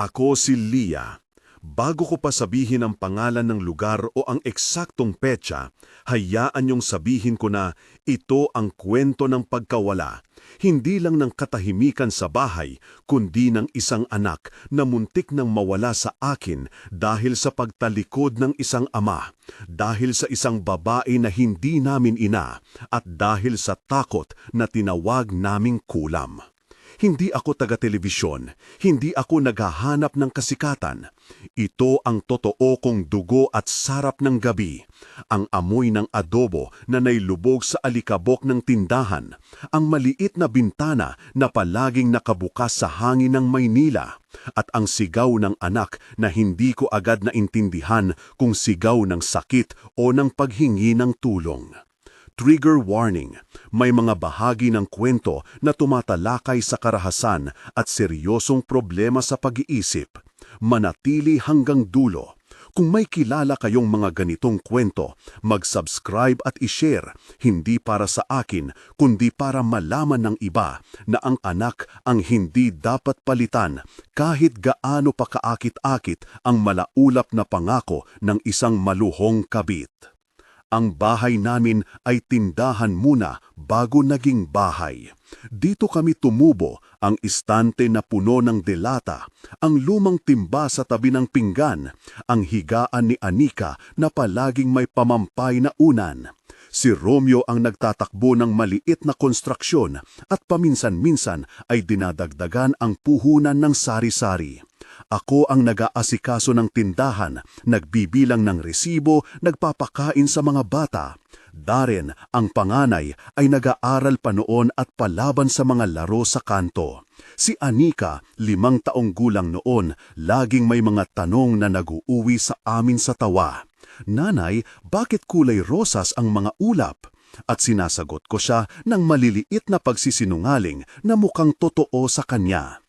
Ako si Lia. Bago ko pa sabihin ang pangalan ng lugar o ang eksaktong petsa, hayaan niyong sabihin ko na ito ang kwento ng pagkawala, hindi lang ng katahimikan sa bahay, kundi ng isang anak na muntik nang mawala sa akin dahil sa pagtalikod ng isang ama, dahil sa isang babae na hindi namin ina, at dahil sa takot na tinawag naming kulam. Hindi ako taga-telebisyon, hindi ako naghahanap ng kasikatan. Ito ang totoo kong dugo at sarap ng gabi. Ang amoy ng adobo na nailubog sa alikabok ng tindahan. Ang maliit na bintana na palaging nakabukas sa hangin ng Maynila. At ang sigaw ng anak na hindi ko agad naintindihan kung sigaw ng sakit o ng paghingi ng tulong. Trigger warning, may mga bahagi ng kwento na tumatalakay sa karahasan at seryosong problema sa pag-iisip. Manatili hanggang dulo. Kung may kilala kayong mga ganitong kwento, mag-subscribe at i-share, hindi para sa akin, kundi para malaman ng iba na ang anak ang hindi dapat palitan kahit gaano pa kaakit-akit ang malaulap na pangako ng isang maluhong kabit. Ang bahay namin ay tindahan muna bago naging bahay. Dito kami tumubo, ang istante na puno ng delata, ang lumang timba sa tabi ng pinggan, ang higaan ni Anika na palaging may pamampay na unan. Si Romeo ang nagtatakbo ng maliit na konstruksyon at paminsan-minsan ay dinadagdagan ang puhunan ng sari-sari. Ako ang nag-aasikaso ng tindahan, nagbibilang ng resibo, nagpapakain sa mga bata. Darren, ang panganay, ay nag-aaral pa noon at palaban sa mga laro sa kanto. Si Anika, 5 taong gulang noon, laging may mga tanong na nag-uuwi sa amin sa tawa. Nanay, bakit kulay rosas ang mga ulap? At sinasagot ko siya ng maliliit na pagsisinungaling na mukhang totoo sa kanya.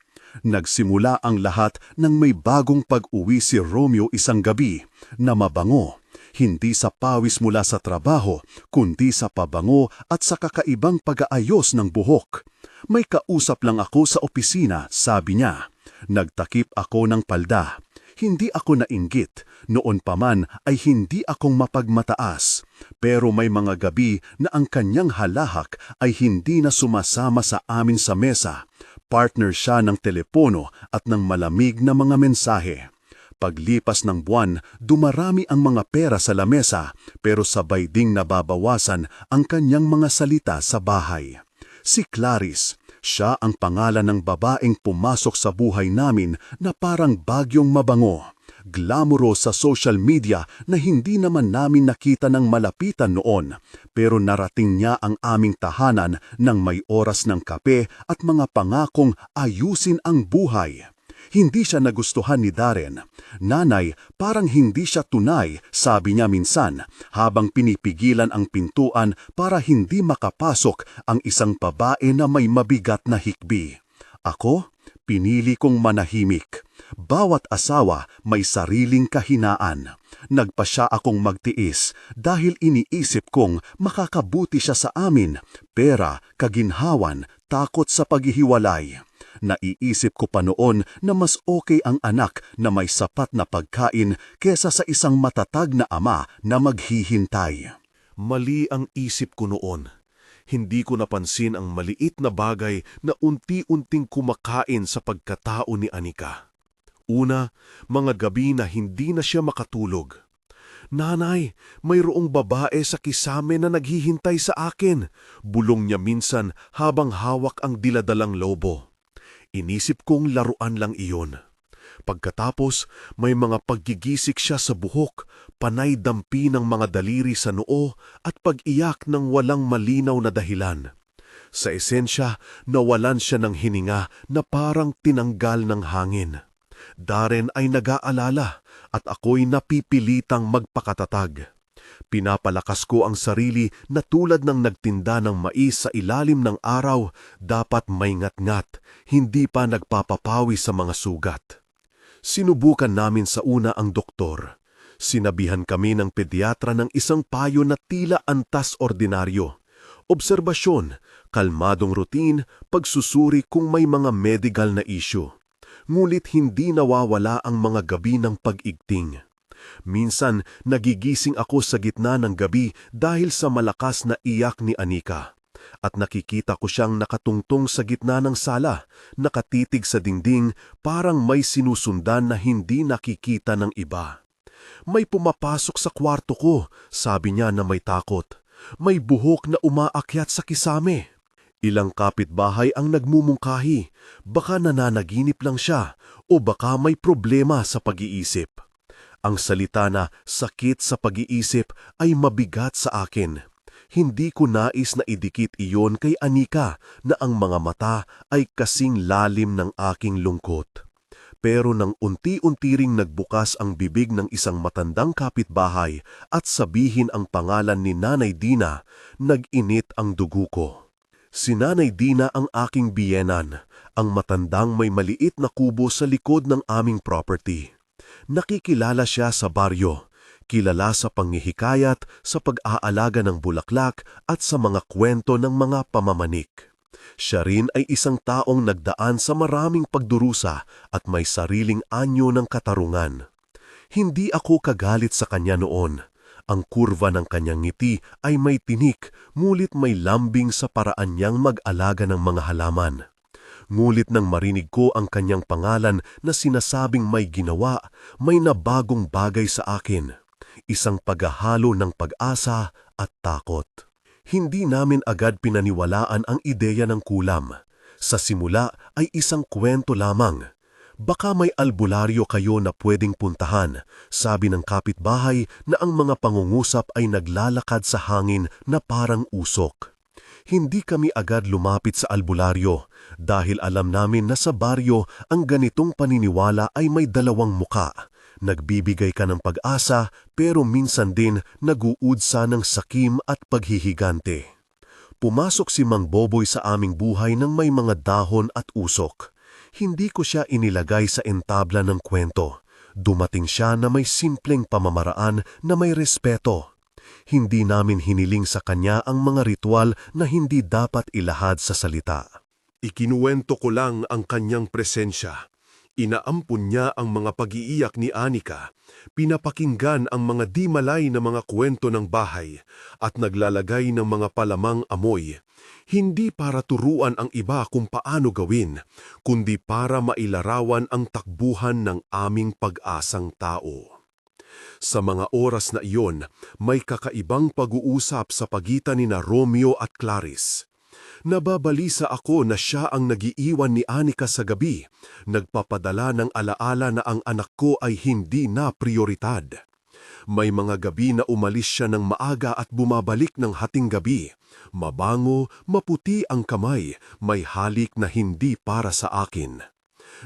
Nagsimula ang lahat nang may bagong pag-uwi si Romeo isang gabi na mabango. Hindi sa pawis mula sa trabaho, kundi sa pabango at sa kakaibang pag-aayos ng buhok. May kausap lang ako sa opisina, sabi niya. Nagtakip ako ng palda. Hindi ako nainggit. Noon pa man ay hindi akong mapagmataas. Pero may mga gabi na ang kanyang halahak ay hindi na sumasama sa amin sa mesa. Partner siya ng telepono at ng malamig na mga mensahe. Paglipas ng buwan, dumarami ang mga pera sa lamesa pero sabay ding nababawasan ang kanyang mga salita sa bahay. Si Clarice, siya ang pangalan ng babaeng pumasok sa buhay namin na parang bagyong mabango. Glamorous sa social media na hindi naman namin nakita ng malapitan noon, pero narating niya ang aming tahanan ng may oras ng kape at mga pangakong ayusin ang buhay. Hindi siya nagustuhan ni Darren. Nanay, parang hindi siya tunay, sabi niya minsan, habang pinipigilan ang pintuan para hindi makapasok ang isang babae na may mabigat na hikbi. Ako, pinili kong manahimik. Bawat asawa may sariling kahinaan. Nagpasya akong magtiis dahil iniisip kong makakabuti siya sa amin, pera, kaginhawan, takot sa paghihiwalay. Naiisip ko pa noon na mas okay ang anak na may sapat na pagkain kesa sa isang matatag na ama na maghihintay. Mali ang isip ko noon. Hindi ko napansin ang maliit na bagay na unti-unting kumakain sa pagkatao ni Anika. Una, mga gabi na hindi na siya makatulog. Nanay, mayroong babae sa kisame na naghihintay sa akin. Bulong niya minsan habang hawak ang diladalang lobo. Inisip kong laruan lang iyon. Pagkatapos, may mga paggigisik siya sa buhok, panay dampi ng mga daliri sa noo at pag-iyak ng walang malinaw na dahilan. Sa esensya, nawalan siya ng hininga na parang tinanggal ng hangin. Darren ay nag-aalala at ako'y napipilitang magpakatatag. Pinapalakas ko ang sarili na tulad ng nagtinda ng mais sa ilalim ng araw, dapat may ngat-ngat, hindi pa nagpapapawi sa mga sugat. Sinubukan namin sa una ang doktor. Sinabihan kami ng pediatra ng isang payo na tila antas ordinaryo. Obserbasyon, kalmadong routine, pagsusuri kung may mga medical na issue. ngulit hindi nawawala ang mga gabi ng pag-igting. Minsan, nagigising ako sa gitna ng gabi dahil sa malakas na iyak ni Anika. At nakikita ko siyang nakatungtong sa gitna ng sala, nakatitig sa dingding, parang may sinusundan na hindi nakikita ng iba. May pumapasok sa kwarto ko, sabi niya na may takot. May buhok na umaakyat sa kisame. Ilang kapitbahay ang nagmumungkahi, baka nananaginip lang siya o baka may problema sa pag-iisip. Ang salita na sakit sa pag-iisip ay mabigat sa akin. Hindi ko nais na idikit iyon kay Anika na ang mga mata ay kasing lalim ng aking lungkot. Pero nang unti-unti ring nagbukas ang bibig ng isang matandang kapitbahay at sabihin ang pangalan ni Nanay Dina, nag-init ang dugo ko. Si Nanay Dina ang aking biyenan, ang matandang may maliit na kubo sa likod ng aming property. Nakikilala siya sa baryo. Kilala sa panghihikayat, sa pag-aalaga ng bulaklak at sa mga kwento ng mga pamamanik. Siya rin ay isang taong nagdaan sa maraming pagdurusa at may sariling anyo ng katarungan. Hindi ako kagalit sa kanya noon. Ang kurva ng kanyang ngiti ay may tinik, ngulit may lambing sa paraan niyang mag-alaga ng mga halaman. Ngulit nang marinig ko ang kanyang pangalan na sinasabing may ginawa, may nabagong bagay sa akin. Isang paghahalo ng pag-asa at takot. Hindi namin agad pinaniwalaan ang ideya ng kulam. Sa simula ay isang kwento lamang. Baka may albularyo kayo na pwedeng puntahan, sabi ng kapitbahay na ang mga pangungusap ay naglalakad sa hangin na parang usok. Hindi kami agad lumapit sa albularyo dahil alam namin na sa baryo ang ganitong paniniwala ay may dalawang muka. Nagbibigay ka ng pag-asa pero minsan din nag-uudsa ng sakim at paghihigante. Pumasok si Mang Boboy sa aming buhay ng may mga dahon at usok. Hindi ko siya inilagay sa entabla ng kwento. Dumating siya na may simpleng pamamaraan na may respeto. Hindi namin hiniling sa kanya ang mga ritual na hindi dapat ilahad sa salita. Ikinuwento ko lang ang kanyang presensya. Inaampun niya ang mga pag-iiyak ni Anika, pinapakinggan ang mga di malay na mga kwento ng bahay at naglalagay ng mga palamang amoy. Hindi para turuan ang iba kung paano gawin, kundi para mailarawan ang takbuhan ng aming pag-asang tao. Sa mga oras na iyon, may kakaibang pag-uusap sa pagitan ni Romeo at Clarice. Nababalisa ako na siya ang nagiiwan ni Anika sa gabi, nagpapadala ng alaala na ang anak ko ay hindi na prioridad. May mga gabi na umalis siya ng maaga at bumabalik ng hating gabi. Mabango, maputi ang kamay, may halik na hindi para sa akin.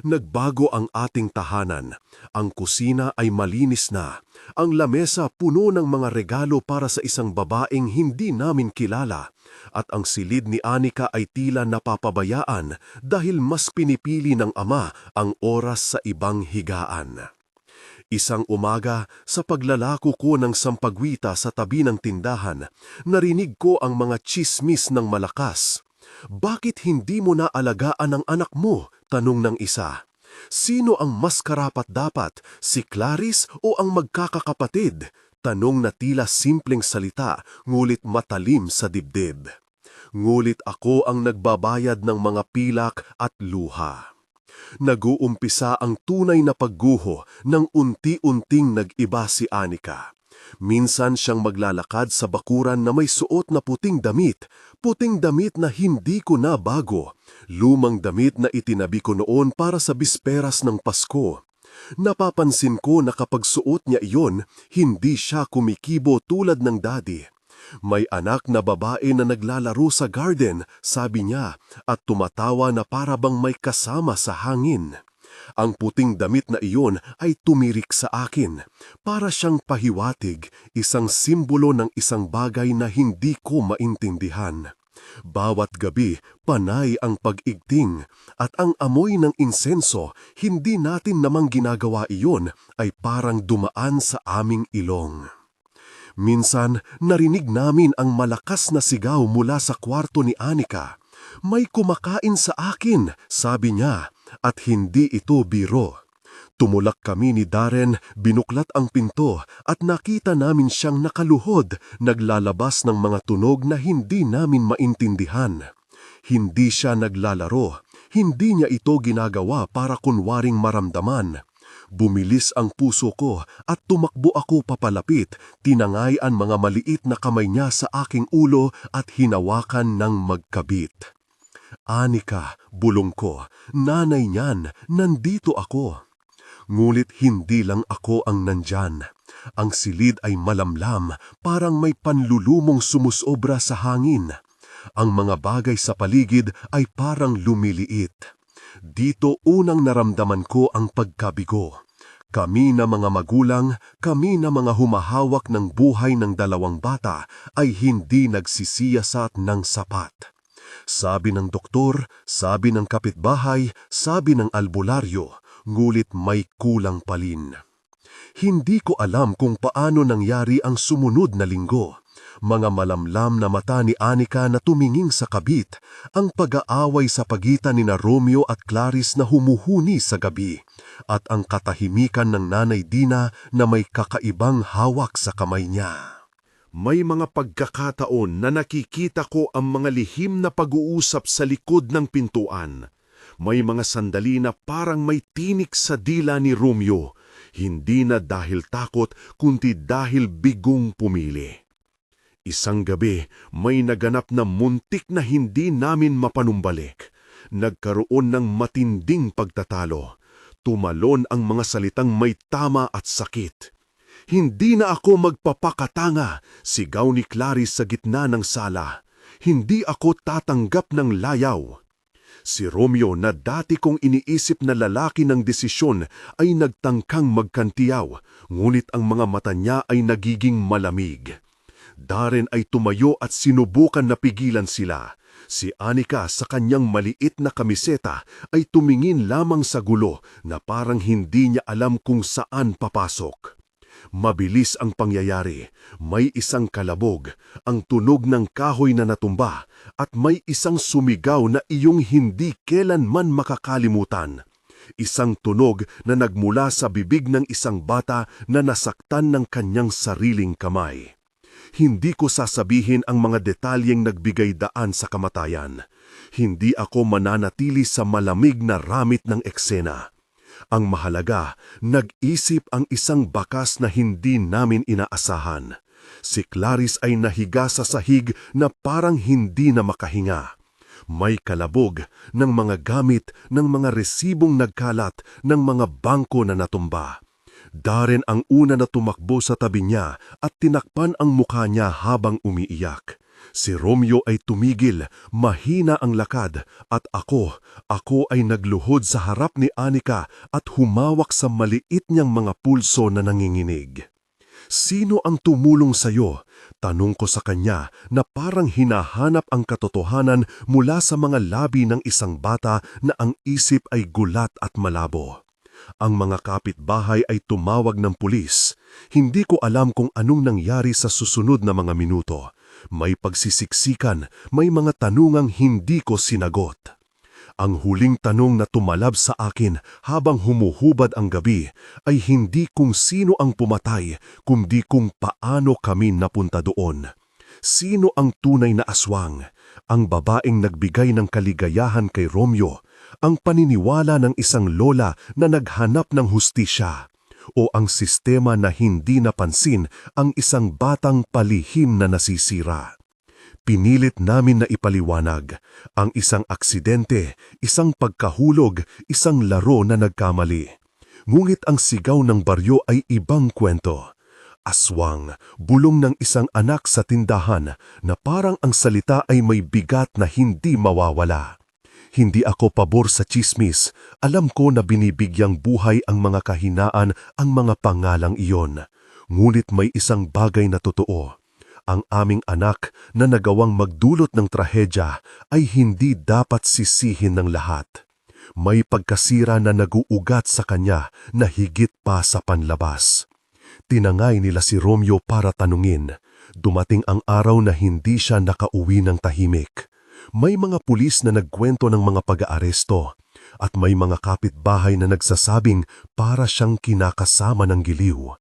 Nagbago ang ating tahanan. Ang kusina ay malinis na. Ang lamesa puno ng mga regalo para sa isang babaeng hindi namin kilala. At ang silid ni Anika ay tila napapabayaan dahil mas pinipili ng ama ang oras sa ibang higaan. Isang umaga, sa paglalako ko ng sampagwita sa tabi ng tindahan, narinig ko ang mga tsismis ng malakas. "Bakit hindi mo naalagaan ang anak mo?" tanong ng isa. "Sino ang mas karapat-dapat, si Clarice o ang magkakakapatid?" Tanong na tila simpleng salita, ngulit matalim sa dibdib. Ngulit ako ang nagbabayad ng mga pilak at luha. Nag-uumpisa ang tunay na pagguho nang unti-unting nag-iba si Anika. Minsan siyang maglalakad sa bakuran na may suot na puting damit na hindi ko na bago, lumang damit na itinabi ko noon para sa bisperas ng Pasko. Napapansin ko na kapag suot niya iyon, hindi siya kumikibo tulad ng daddy. May anak na babae na naglalaro sa garden, sabi niya, at tumatawa na para bang may kasama sa hangin. Ang puting damit na iyon ay tumirik sa akin. Para siyang pahiwatig, isang simbolo ng isang bagay na hindi ko maintindihan. Bawat gabi, panay ang pag-igting, at ang amoy ng insenso, hindi natin namang ginagawa iyon, ay parang dumaan sa aming ilong. Minsan, narinig namin ang malakas na sigaw mula sa kwarto ni Anika. "May kumakain sa akin," sabi niya, at hindi ito biro. Tumulak kami ni Darren, binuklat ang pinto at nakita namin siyang nakaluhod, naglalabas ng mga tunog na hindi namin maintindihan. Hindi siya naglalaro, hindi niya ito ginagawa para kunwaring maramdaman. Bumilis ang puso ko at tumakbo ako papalapit, tinangay ang mga maliit na kamay niya sa aking ulo at hinawakan ng magkabit. Anika, bulong ko, nanay niyan, nandito ako. Ngulit hindi lang ako ang nandyan. Ang silid ay malamlam, parang may panlulumong sumusobra sa hangin. Ang mga bagay sa paligid ay parang lumiliit. Dito unang naramdaman ko ang pagkabigo. Kami na mga magulang, kami na mga humahawak ng buhay ng dalawang bata ay hindi nagsisiyasat ng sapat. Sabi ng doktor, sabi ng kapitbahay, sabi ng albularyo, ngulit may kulang palin. Hindi ko alam kung paano nangyari ang sumunod na linggo. Mga malamlam na mata ni Anika na tuminging sa kabit, ang pag-aaway sa pagitan ni Romeo at Clarice na humuhuni sa gabi, at ang katahimikan ng Nanay Dina na may kakaibang hawak sa kamay niya. May mga pagkakataon na nakikita ko ang mga lihim na pag-uusap sa likod ng pintuan. May mga sandali na parang may tinik sa dila ni Romeo, hindi na dahil takot kundi dahil bigong pumili. Isang gabi, may naganap na muntik na hindi namin mapanumbalik. Nagkaroon ng matinding pagtatalo. Tumalon ang mga salitang may tama at sakit. Hindi na ako magpapakatanga, sigaw ni Clarice sa gitna ng sala. Hindi ako tatanggap ng layaw. Si Romeo na dati kong iniisip na lalaki ng desisyon ay nagtangkang magkantiyaw, ngunit ang mga mata niya ay nagiging malamig. Darren ay tumayo at sinubukan na pigilan sila. Si Anika sa kanyang maliit na kamiseta ay tumingin lamang sa gulo na parang hindi niya alam kung saan papasok. Mabilis ang pangyayari. May isang kalabog, ang tunog ng kahoy na natumba, at may isang sumigaw na iyong hindi kailanman makakalimutan. Isang tunog na nagmula sa bibig ng isang bata na nasaktan ng kanyang sariling kamay. Hindi ko sasabihin ang mga detalyeng nagbigay daan sa kamatayan. Hindi ako mananatili sa malamig na ramit ng eksena. Ang mahalaga, nag-isip ang isang bakas na hindi namin inaasahan. Si Clarice ay nahiga sa sahig na parang hindi na makahinga. May kalabog ng mga gamit, ng mga resibong nagkalat, ng mga bangko na natumba. Darren ang una na tumakbo sa tabi niya at tinakpan ang mukha niya habang umiiyak. Si Romeo ay tumigil, mahina ang lakad, at ako ay nagluhod sa harap ni Anika at humawak sa maliit niyang mga pulso na nanginginig. Sino ang tumulong sa'yo? Tanong ko sa kanya na parang hinahanap ang katotohanan mula sa mga labi ng isang bata na ang isip ay gulat at malabo. Ang mga kapitbahay ay tumawag ng pulis. Hindi ko alam kung anong nangyari sa susunod na mga minuto. May pagsisiksikan, may mga tanungang hindi ko sinagot. Ang huling tanong na tumalab sa akin habang humuhubad ang gabi ay hindi kung sino ang pumatay, kundi kung paano kami napunta doon. Sino ang tunay na aswang? Ang babaeng nagbigay ng kaligayahan kay Romeo, ang paniniwala ng isang lola na naghanap ng hustisya, o ang sistema na hindi napansin ang isang batang palihim na nasisira. Pinilit namin na ipaliwanag ang isang aksidente, isang pagkahulog, isang laro na nagkamali. Ngunit ang sigaw ng baryo ay ibang kwento. Aswang, bulong ng isang anak sa tindahan na parang ang salita ay may bigat na hindi mawawala. Hindi ako pabor sa tsismis. Alam ko na binibigyang buhay ang mga kahinaan ang mga pangalang iyon. Ngunit may isang bagay na totoo. Ang aming anak na nagawang magdulot ng trahedya ay hindi dapat sisihin ng lahat. May pagkasira na naguugat sa kanya na higit pa sa panlabas. Tinangay nila si Romeo para tanungin. Dumating ang araw na hindi siya nakauwi ng tahimik. May mga pulis na nagkwento ng mga pag-aaresto. at may mga kapitbahay na nagsasabing para siyang kinakasama ng giliw.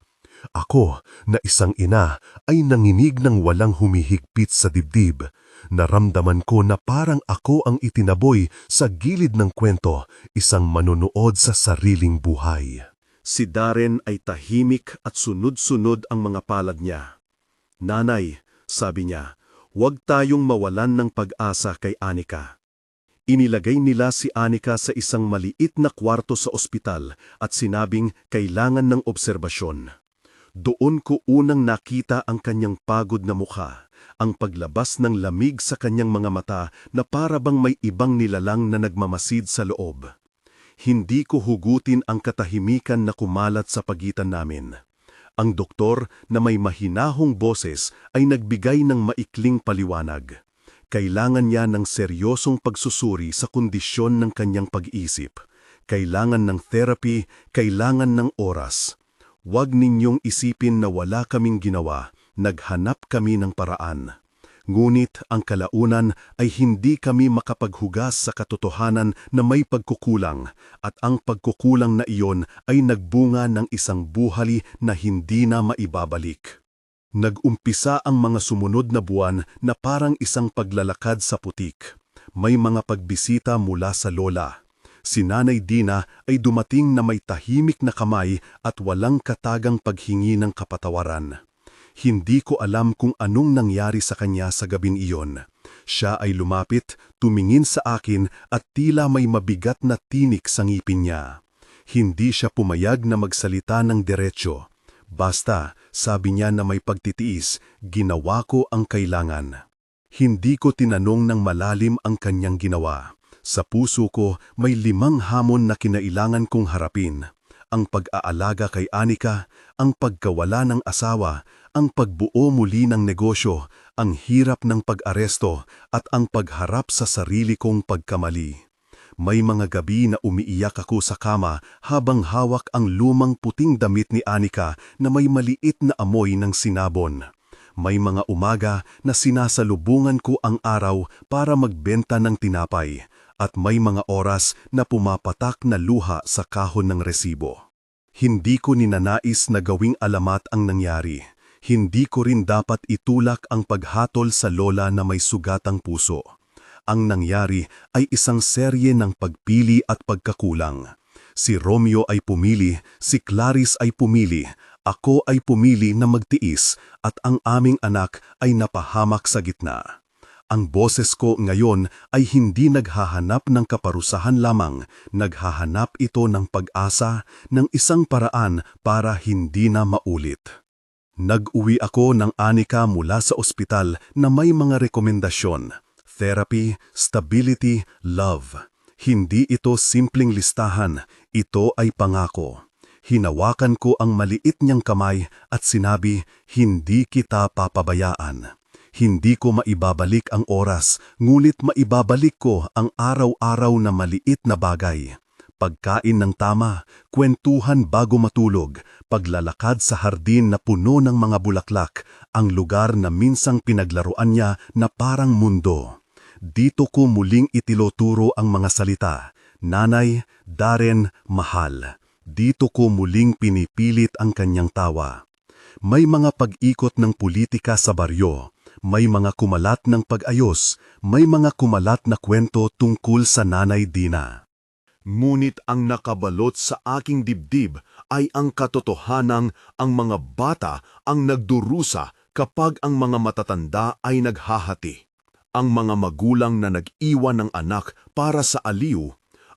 Ako, na isang ina, ay nanginig ng walang humihigpit sa dibdib. Naramdaman ko na parang ako ang itinaboy sa gilid ng kwento, isang manunood sa sariling buhay. Si Darren ay tahimik at sunod-sunod ang mga palad niya. "Nanay," sabi niya, "huwag tayong mawalan ng pag-asa kay Anika." Inilagay nila si Anika sa isang maliit na kwarto sa ospital at sinabing kailangan ng obserbasyon. Doon ko unang nakita ang kanyang pagod na mukha, ang paglabas ng lamig sa kanyang mga mata na para bang may ibang nilalang na nagmamasid sa loob. Hindi ko hugutin ang katahimikan na kumalat sa pagitan namin. Ang doktor na may mahinahong boses ay nagbigay ng maikling paliwanag. Kailangan niya ng seryosong pagsusuri sa kondisyon ng kanyang pag-iisip. Kailangan ng therapy, kailangan ng oras. "Huwag ninyong isipin na wala kaming ginawa, naghanap kami ng paraan." Ngunit ang kalaunan ay hindi kami makapaghugas sa katotohanan na may pagkukulang, at ang pagkukulang na iyon ay nagbunga ng isang buhay na hindi na maibabalik. Nag-umpisa ang mga sumunod na buwan na parang isang paglalakad sa putik. May mga pagbisita mula sa lola. Si Nanay Dina ay dumating na may tahimik na kamay at walang katagang paghingi ng kapatawaran. Hindi ko alam kung anong nangyari sa kanya sa gabing iyon. Siya ay lumapit, tumingin sa akin at tila may mabigat na tinik sa ngipin niya. Hindi siya pumayag na magsalita ng diretsyo. Basta, sabi niya na may pagtitiis, ginawa ko ang kailangan. Hindi ko tinanong ng malalim ang kanyang ginawa. Sa puso ko may 5 hamon na kinailangan kong harapin. Ang pag-aalaga kay Anika, ang pagkawala ng asawa, ang pagbuo muli ng negosyo, ang hirap ng pag-aresto at ang pagharap sa sarili kong pagkamali. May mga gabi na umiiyak ako sa kama habang hawak ang lumang puting damit ni Anika na may maliit na amoy ng sinabon. May mga umaga na sinasalubungan ko ang araw para magbenta ng tinapay. At may mga oras na pumapatak na luha sa kahon ng resibo. Hindi ko ninanais na gawing alamat ang nangyari. Hindi ko rin dapat itulak ang paghatol sa lola na may sugatang puso. Ang nangyari ay isang serye ng pagpili at pagkakulang. Si Romeo ay pumili, si Clarice ay pumili, ako ay pumili na magtiis at ang aming anak ay napahamak sa gitna. Ang boses ko ngayon ay hindi naghahanap ng kaparusahan lamang, naghahanap ito ng pag-asa, ng isang paraan para hindi na maulit. Nag-uwi ako ng Anika mula sa ospital na may mga rekomendasyon, therapy, stability, love. Hindi ito simpleng listahan, ito ay pangako. Hinawakan ko ang maliit niyang kamay at sinabi, "Hindi kita papabayaan." Hindi ko maibabalik ang oras, ngunit maibabalik ko ang araw-araw na maliit na bagay. Pagkain ng tama, kwentuhan bago matulog, paglalakad sa hardin na puno ng mga bulaklak, ang lugar na minsang pinaglaruan niya na parang mundo. Dito ko muling itinuturo ang mga salita, "Nanay, Darren, mahal." Dito ko muling pinipilit ang kanyang tawa. May mga pag-ikot ng politika sa baryo. May mga kumalat ng pag-ayos, may mga kumalat na kwento tungkol sa Nanay Dina. Ngunit ang nakabalot sa aking dibdib ay ang katotohanang ang mga bata ang nagdurusa kapag ang mga matatanda ay naghahati. Ang mga magulang na nag-iwan ng anak para sa aliw,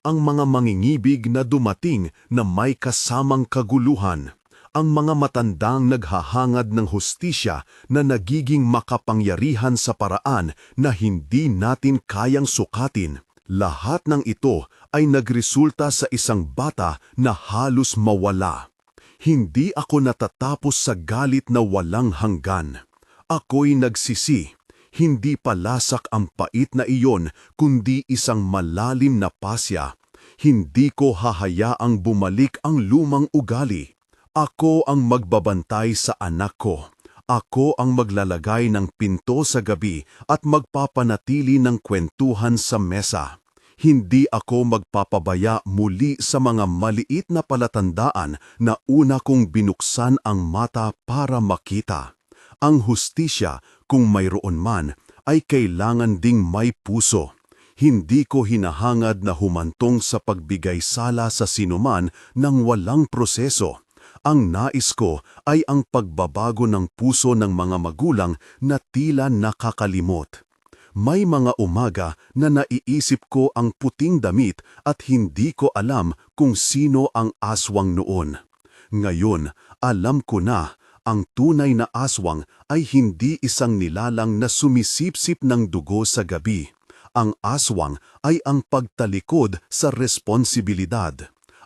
ang mga mangingibig na dumating na may kasamang kaguluhan, ang mga matandang naghahangad ng hustisya na nagiging makapangyarihan sa paraan na hindi natin kayang sukatin. Lahat ng ito ay nagresulta sa isang bata na halos mawala. Hindi ako natatapos sa galit na walang hanggan. Ako'y nagsisi. Hindi palasak ang pait na iyon, kundi isang malalim na pasya. Hindi ko hahayaang bumalik ang lumang ugali. Ako ang magbabantay sa anak ko. Ako ang maglalagay ng pinto sa gabi at magpapanatili ng kwentuhan sa mesa. Hindi ako magpapabaya muli sa mga maliit na palatandaan na una kong binuksan ang mata para makita. Ang hustisya, kung mayroon man, ay kailangan ding may puso. Hindi ko hinahangad na humantong sa pagbigay sala sa sinuman nang walang proseso. Ang nais ko ay ang pagbabago ng puso ng mga magulang na tila nakakalimot. May mga umaga na naiisip ko ang puting damit at hindi ko alam kung sino ang aswang noon. Ngayon, alam ko na ang tunay na aswang ay hindi isang nilalang na sumisipsip ng dugo sa gabi. Ang aswang ay ang pagtalikod sa responsibilidad.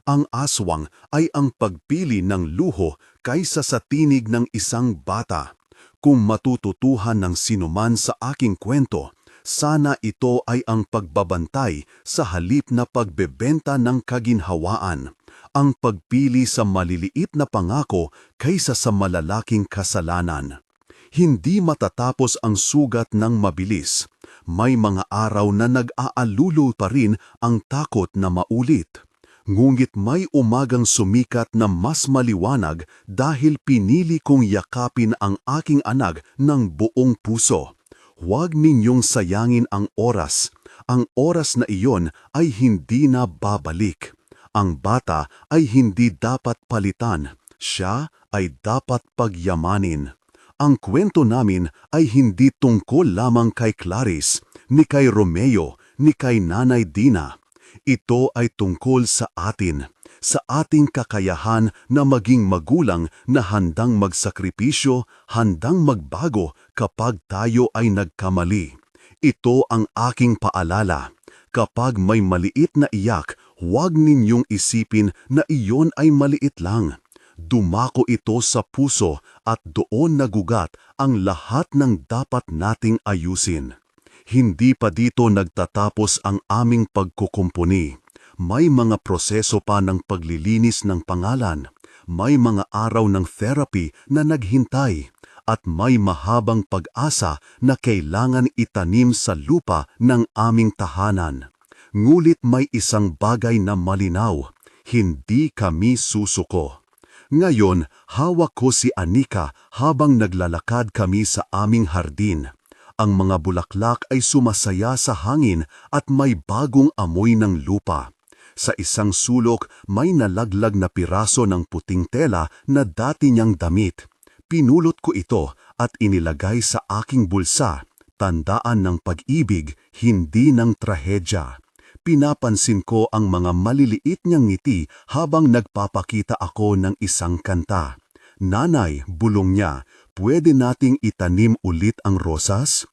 Ang aswang ay ang pagpili ng luho kaysa sa tinig ng isang bata. Kung matututuhan ng sinuman sa aking kwento, sana ito ay ang pagbabantay sa halip na pagbebenta ng kaginhawaan, ang pagpili sa maliliit na pangako kaysa sa malalaking kasalanan. Hindi matatapos ang sugat ng mabilis. May mga araw na nag-aalulol pa rin ang takot na maulit. Ngunit may umagang sumikat na mas maliwanag dahil pinili kong yakapin ang aking anak ng buong puso. Huwag ninyong sayangin ang oras. Ang oras na iyon ay hindi na babalik. Ang bata ay hindi dapat palitan. Siya ay dapat pagyamanin. Ang kwento namin ay hindi tungkol lamang kay Clarice, ni kay Romeo, ni kay Nanay Dina. Ito ay tungkol sa atin, sa ating kakayahan na maging magulang na handang magsakripisyo, handang magbago kapag tayo ay nagkamali. Ito ang aking paalala. Kapag may maliit na iyak, huwag ninyong isipin na iyon ay maliit lang. Dumako ito sa puso at doon nagugat ang lahat ng dapat nating ayusin. Hindi pa dito nagtatapos ang aming pagkukumpuni. May mga proseso pa ng paglilinis ng pangalan. May mga araw ng therapy na naghintay. At may mahabang pag-asa na kailangan itanim sa lupa ng aming tahanan. Ngulit may isang bagay na malinaw. Hindi kami susuko. Ngayon, hawak ko si Anika habang naglalakad kami sa aming hardin. Ang mga bulaklak ay sumasaya sa hangin at may bagong amoy ng lupa. Sa isang sulok, may nalaglag na piraso ng puting tela na dati niyang damit. Pinulot ko ito at inilagay sa aking bulsa, tandaan ng pag-ibig, hindi ng trahedya. Pinapansin ko ang mga maliliit niyang ngiti habang nagpapakita ako ng isang kanta. Nanay, bulong niya, pwede nating itanim ulit ang rosas?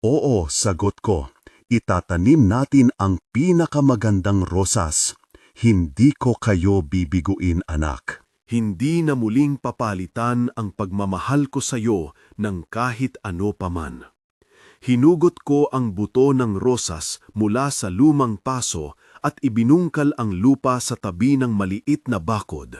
Oo, sagot ko. Itatanim natin ang pinakamagandang rosas. Hindi ko kayo bibiguin, anak. Hindi na muling papalitan ang pagmamahal ko sa iyo ng kahit ano paman. Hinugot ko ang buto ng rosas mula sa lumang paso at ibinungkal ang lupa sa tabi ng maliit na bakod.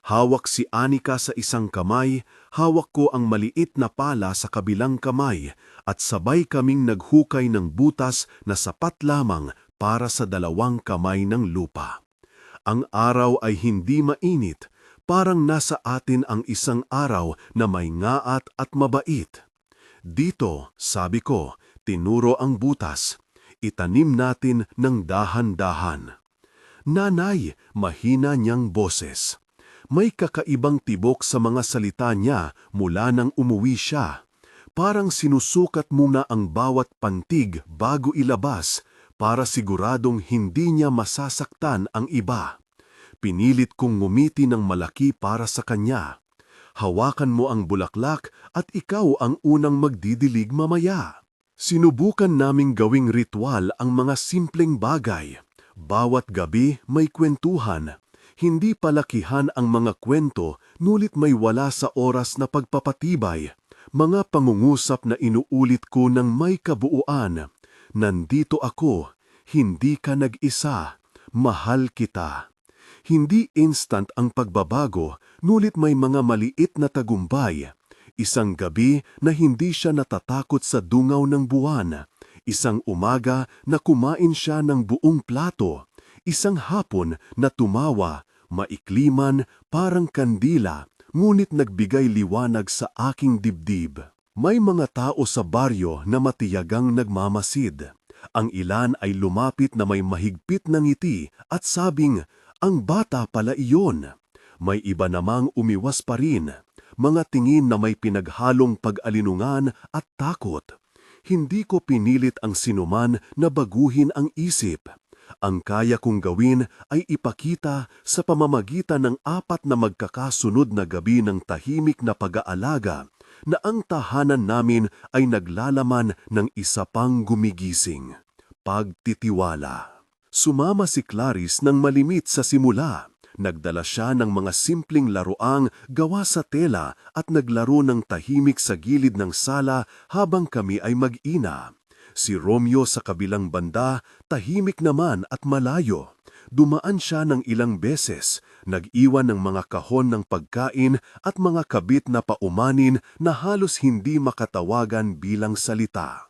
Hawak si Anika sa isang kamay, hawak ko ang maliit na pala sa kabilang kamay at sabay kaming naghukay ng butas na sapat lamang para sa dalawang kamay ng lupa. Ang araw ay hindi mainit, parang nasa atin ang isang araw na may ngaat at mabait. Dito, sabi ko, tinuro ang butas. Itanim natin ng dahan-dahan. Nanay, mahina niyang boses. May kakaibang tibok sa mga salita niya mula nang umuwi siya. Parang sinusukat muna ang bawat pantig bago ilabas para siguradong hindi niya masasaktan ang iba. Pinilit kong ngumiti ng malaki para sa kanya. Hawakan mo ang bulaklak at ikaw ang unang magdidilig mamaya. Sinubukan naming gawing ritual ang mga simpleng bagay. Bawat gabi may kwentuhan. Hindi palakihan ang mga kwento, nulit may wala sa oras na pagpapatibay. Mga pangungusap na inuulit ko ng may kabuuan. Nandito ako, hindi ka nag-isa, mahal kita. Hindi instant ang pagbabago, nulit may mga maliit na tagumpay. Isang gabi na hindi siya natatakot sa dungaw ng buwan. Isang umaga na kumain siya ng buong plato. Isang hapon na tumawa, maikliman, parang kandila, ngunit nagbigay liwanag sa aking dibdib. May mga tao sa baryo na matiyagang nagmamasid. Ang ilan ay lumapit na may mahigpit na ngiti at sabing, "Ang bata pala iyon." May iba namang umiwas pa rin, mga tingin na may pinaghalong pag-alinungan at takot. Hindi ko pinilit ang sinuman na baguhin ang isip. Ang kaya kong gawin ay ipakita sa pamamagitan ng 4 na magkakasunod na gabi ng tahimik na pag-aalaga na ang tahanan namin ay naglalaman ng isa pang gumigising. Pagtitiwala. Sumama si Clarice ng malimit sa simula. Nagdala siya ng mga simpleng laruang gawa sa tela at naglaro ng tahimik sa gilid ng sala habang kami ay mag-ina. Si Romeo sa kabilang banda, tahimik naman at malayo. Dumaan siya ng ilang beses, nag-iwan ng mga kahon ng pagkain at mga kabit na paumanin na halos hindi makatawagan bilang salita.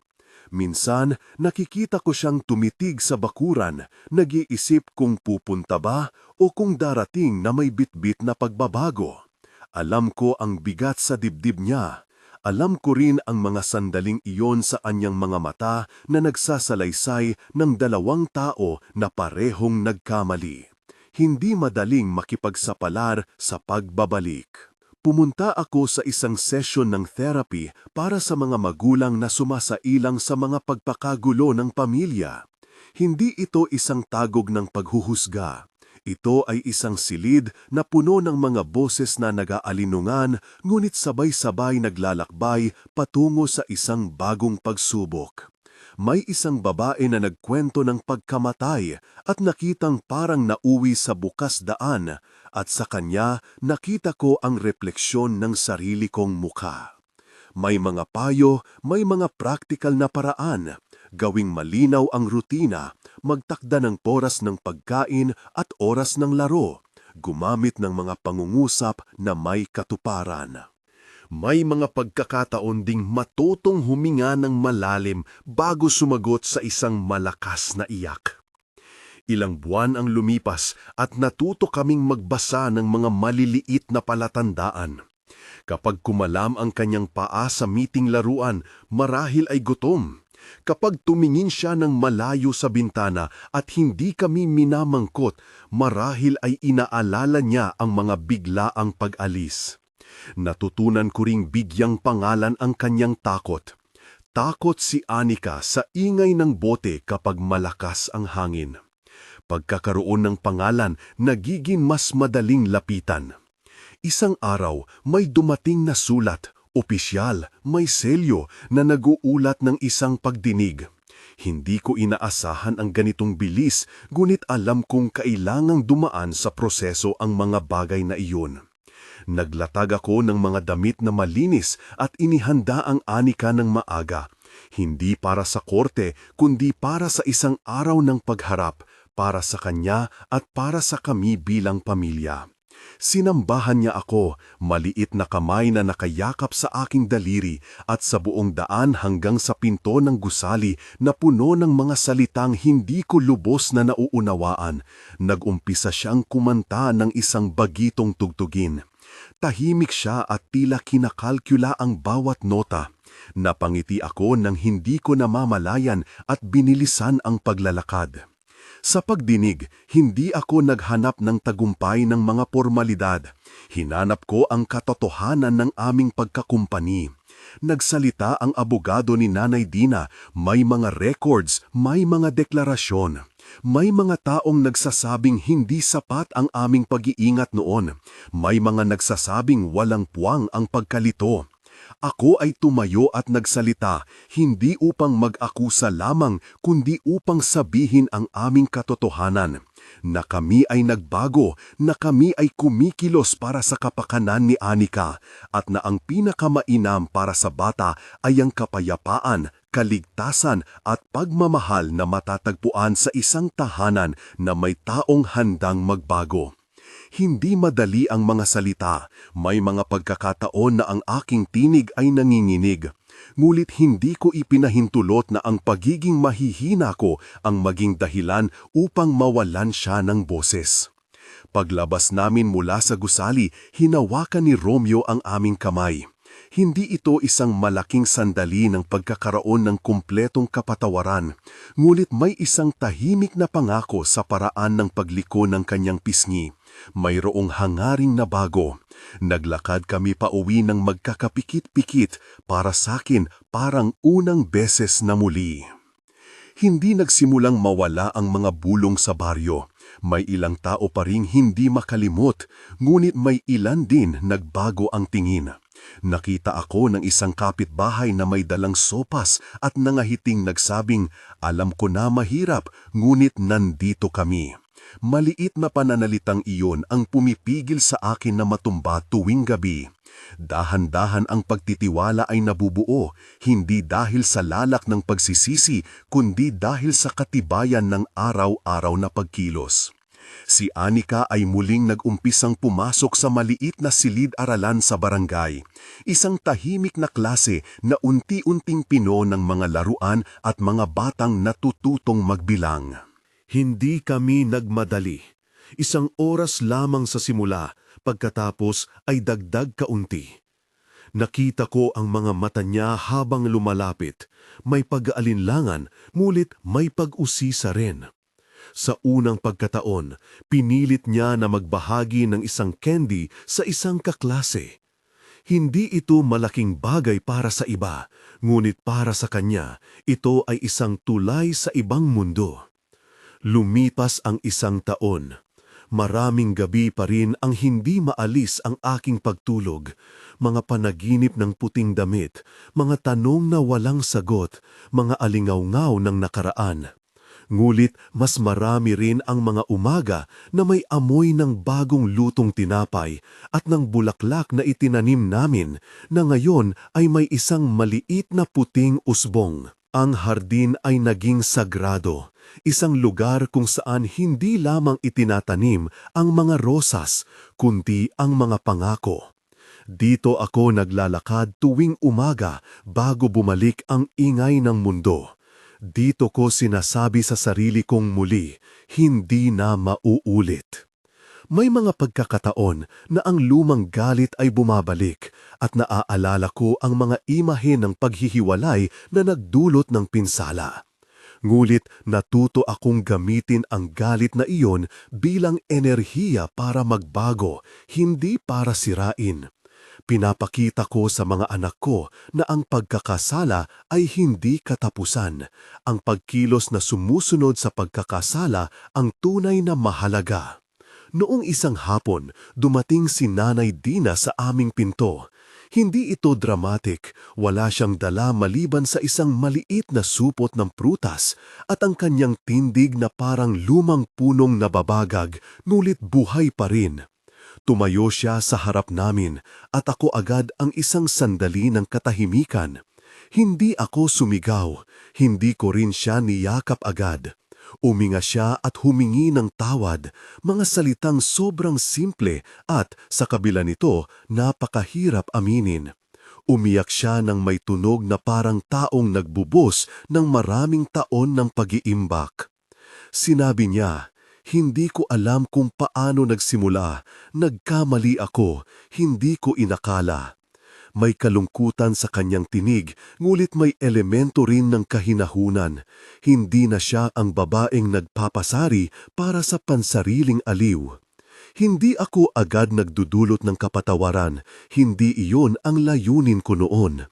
Minsan, nakikita ko siyang tumitig sa bakuran, nag-iisip kung pupunta ba o kung darating na may bitbit na pagbabago. Alam ko ang bigat sa dibdib niya. Alam ko rin ang mga sandaling iyon sa anyang mga mata na nagsasalaysay ng 2 tao na parehong nagkamali. Hindi madaling makipagsapalar sa pagbabalik. Pumunta ako sa isang session ng therapy para sa mga magulang na sumasailang sa mga pagpakagulo ng pamilya. Hindi ito isang tagog ng paghuhusga. Ito ay isang silid na puno ng mga boses na nag-aalinungan ngunit sabay-sabay naglalakbay patungo sa isang bagong pagsubok. May isang babae na nagkwento ng pagkamatay at nakitang parang nauwi sa bukas daan at sa kanya nakita ko ang refleksyon ng sarili kong mukha. May mga payo, may mga praktikal na paraan. Gawing malinaw ang rutina, magtakda ng oras ng pagkain at oras ng laro, gumamit ng mga pangungusap na may katuparan. May mga pagkakataon ding matutong huminga ng malalim bago sumagot sa isang malakas na iyak. Ilang buwan ang lumipas at natuto kaming magbasa ng mga maliliit na palatandaan. Kapag kumalam ang kanyang paa sa meeting laruan, marahil ay gutom. Kapag tumingin siya ng malayo sa bintana at hindi kami minamangkot, marahil ay inaalala niya ang mga biglaang pag-alis. Natutunan ko ring bigyang pangalan ang kanyang takot. Takot si Anika sa ingay ng bote kapag malakas ang hangin. Pagkakaroon ng pangalan, nagiging mas madaling lapitan. Isang araw, may dumating na sulat, opisyal, may selyo na nag-uulat ng isang pagdinig. Hindi ko inaasahan ang ganitong bilis, ngunit alam kong kailangang dumaan sa proseso ang mga bagay na iyon. Naglatag ako ng mga damit na malinis at inihanda ang Anika ng maaga. Hindi para sa korte, kundi para sa isang araw ng pagharap, para sa kanya at para sa kami bilang pamilya. Sinambahan niya ako, maliit na kamay na nakayakap sa aking daliri at sa buong daan hanggang sa pinto ng gusali na puno ng mga salitang hindi ko lubos na nauunawaan. Nag-umpisa siyang kumanta ng isang bagitong tugtugin. Tahimik siya at tila kinakalkula ang bawat nota. Napangiti ako nang hindi ko namamalayan at binilisan ang paglalakad. Sa pagdinig, hindi ako naghanap ng tagumpay ng mga formalidad. Hinanap ko ang katotohanan ng aming pagkakumpani. Nagsalita ang abogado ni Nanay Dina, may mga records, may mga deklarasyon. May mga taong nagsasabing hindi sapat ang aming pag-iingat noon. May mga nagsasabing walang puwang ang pagkalito. Ako ay tumayo at nagsalita, hindi upang mag-akusa lamang, kundi upang sabihin ang aming katotohanan. Na kami ay nagbago, na kami ay kumikilos para sa kapakanan ni Anika, at na ang pinakamainam para sa bata ay ang kapayapaan, kaligtasan at pagmamahal na matatagpuan sa isang tahanan na may taong handang magbago. Hindi madali ang mga salita. May mga pagkakataon na ang aking tinig ay nanginginig. Ngulit hindi ko ipinahintulot na ang pagiging mahihina ko ang maging dahilan upang mawalan siya ng boses. Paglabas namin mula sa gusali, hinawakan ni Romeo ang aming kamay. Hindi ito isang malaking sandali ng pagkakaroon ng kumpletong kapatawaran, ngulit may isang tahimik na pangako sa paraan ng pagliko ng kanyang pisngi. Mayroong hangaring na bago. Naglakad kami pauwi ng magkakapikit-pikit, para sakin parang unang beses na muli. Hindi nagsimulang mawala ang mga bulong sa baryo. May ilang tao pa ring hindi makalimot, ngunit may ilan din nagbago ang tingin. Nakita ako ng isang kapitbahay na may dalang sopas at nangahiting nagsabing, "Alam ko na mahirap, ngunit nandito kami." Maliit na pananalitang iyon ang pumipigil sa akin na matumba tuwing gabi. Dahan-dahan ang pagtitiwala ay nabubuo, hindi dahil sa lalak ng pagsisisi, kundi dahil sa katibayan ng araw-araw na pagkilos. Si Anika ay muling nag-umpisang pumasok sa maliit na silid-aralan sa barangay. Isang tahimik na klase na unti-unting pino ng mga laruan at mga batang natututong magbilang. Hindi kami nagmadali. Isang oras lamang sa simula, pagkatapos ay dagdag kaunti. Nakita ko ang mga mata niya habang lumalapit. May pag-aalinlangan, mulit may pag-usisa rin. Sa unang pagkataon, pinilit niya na magbahagi ng isang candy sa isang kaklase. Hindi ito malaking bagay para sa iba, ngunit para sa kanya, ito ay isang tulay sa ibang mundo. Lumipas ang isang taon. Maraming gabi pa rin ang hindi maalis ang aking pagtulog. Mga panaginip ng puting damit, mga tanong na walang sagot, mga alingaw-ngaw ng nakaraan. Ngulit mas marami rin ang mga umaga na may amoy ng bagong lutong tinapay at ng bulaklak na itinanim namin na ngayon ay may isang maliit na puting usbong. Ang hardin ay naging sagrado, isang lugar kung saan hindi lamang itinatanim ang mga rosas, kundi ang mga pangako. Dito ako naglalakad tuwing umaga bago bumalik ang ingay ng mundo. Dito ko sinasabi sa sarili kong muli, hindi na mauulit. May mga pagkakataon na ang lumang galit ay bumabalik at naaalala ko ang mga imahe ng paghihiwalay na nagdulot ng pinsala. Ngulit natuto akong gamitin ang galit na iyon bilang enerhiya para magbago, hindi para sirain. Pinapakita ko sa mga anak ko na ang pagkakasala ay hindi katapusan. Ang pagkilos na sumusunod sa pagkakasala ang tunay na mahalaga. Noong isang hapon, dumating si Nanay Dina sa aming pinto. Hindi ito dramatic, wala siyang dala maliban sa isang maliit na supot ng prutas at ang kanyang tindig na parang lumang punong nababagag, nulit buhay pa rin. Tumayo siya sa harap namin at ako agad ang isang sandali ng katahimikan. Hindi ako sumigaw, hindi ko rin siya niyakap agad. Uminga siya at humingi ng tawad, mga salitang sobrang simple at, sa kabila nito, napakahirap aminin. Umiyak siya ng may tunog na parang taong nagbubos ng maraming taon ng pag-iimbak. Sinabi niya, "Hindi ko alam kung paano nagsimula, nagkamali ako, hindi ko inakala." May kalungkutan sa kanyang tinig, ngulit may elemento rin ng kahinahunan. Hindi na siya ang babaeng nagpapasari para sa pansariling aliw. Hindi ako agad nagdudulot ng kapatawaran, hindi iyon ang layunin ko noon.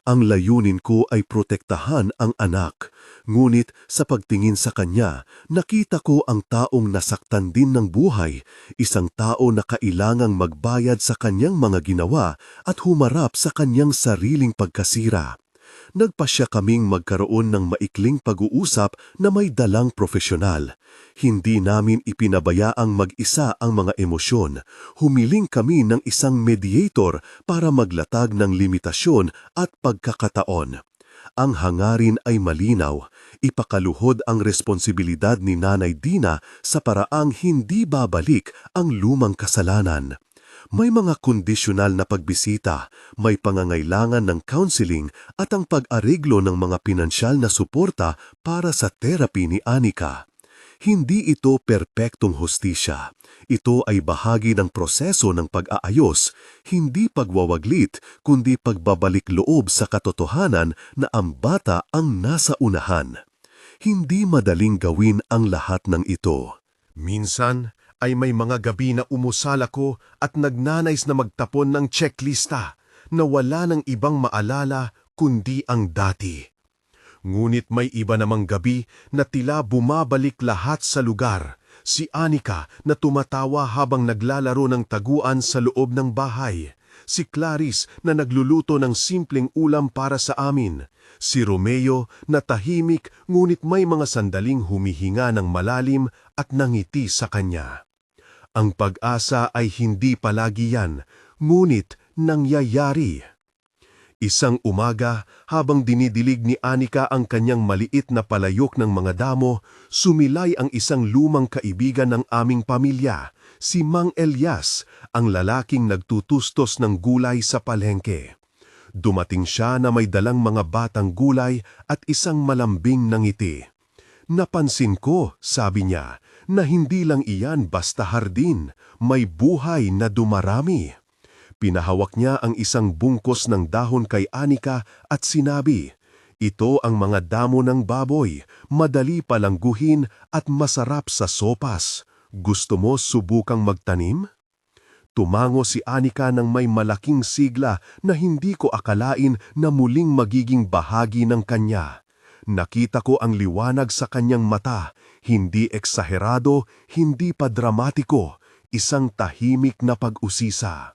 Ang layunin ko ay protektahan ang anak. Ngunit sa pagtingin sa kanya, nakita ko ang taong nasaktan din ng buhay, isang tao na kailangang magbayad sa kanyang mga ginawa at humarap sa kanyang sariling pagkasira. Nagpasya kaming magkaroon ng maikling pag-uusap na may dalang profesional. Hindi namin ipinabayaang mag-isa ang mga emosyon. Humiling kami ng isang mediator para maglatag ng limitasyon at pagkakataon. Ang hangarin ay malinaw, ipakaluhod ang responsibilidad ni Nanay Dina sa paraang hindi babalik ang lumang kasalanan. May mga kondisyonal na pagbisita, may pangangailangan ng counseling at ang pag-areglo ng mga pinansyal na suporta para sa therapy ni Anika. Hindi ito perpektong hustisya. Ito ay bahagi ng proseso ng pag-aayos, hindi pagwawaglit, kundi pagbabalik loob sa katotohanan na ang bata ang nasa unahan. Hindi madaling gawin ang lahat ng ito. Minsan ay may mga gabi na umusal ako at nagnanais na magtapon ng checklista na wala ng ibang maalala kundi ang dati. Ngunit may iba namang gabi na tila bumabalik lahat sa lugar. Si Anika na tumatawa habang naglalaro ng taguan sa loob ng bahay. Si Clarice na nagluluto ng simpleng ulam para sa amin. Si Romeo na tahimik ngunit may mga sandaling humihinga ng malalim at nangiti sa kanya. Ang pag-asa ay hindi palagi yan, ngunit nangyayari. Isang umaga, habang dinidilig ni Anika ang kanyang maliit na palayok ng mga damo, sumilay ang isang lumang kaibigan ng aming pamilya, si Mang Elias, ang lalaking nagtutustos ng gulay sa palengke. Dumating siya na may dalang mga batang gulay at isang malambing na ngiti. Napansin ko, sabi niya, na hindi lang iyan basta hardin, may buhay na dumarami. Pinahawak niya ang isang bungkos ng dahon kay Anika at sinabi, "Ito ang mga damo ng baboy, madali palangguhin at masarap sa sopas. Gusto mo subukang magtanim?" Tumango si Anika ng may malaking sigla na hindi ko akalain na muling magiging bahagi ng kanya. Nakita ko ang liwanag sa kanyang mata, hindi eksaherado, hindi pa dramatiko, isang tahimik na pag-usisa.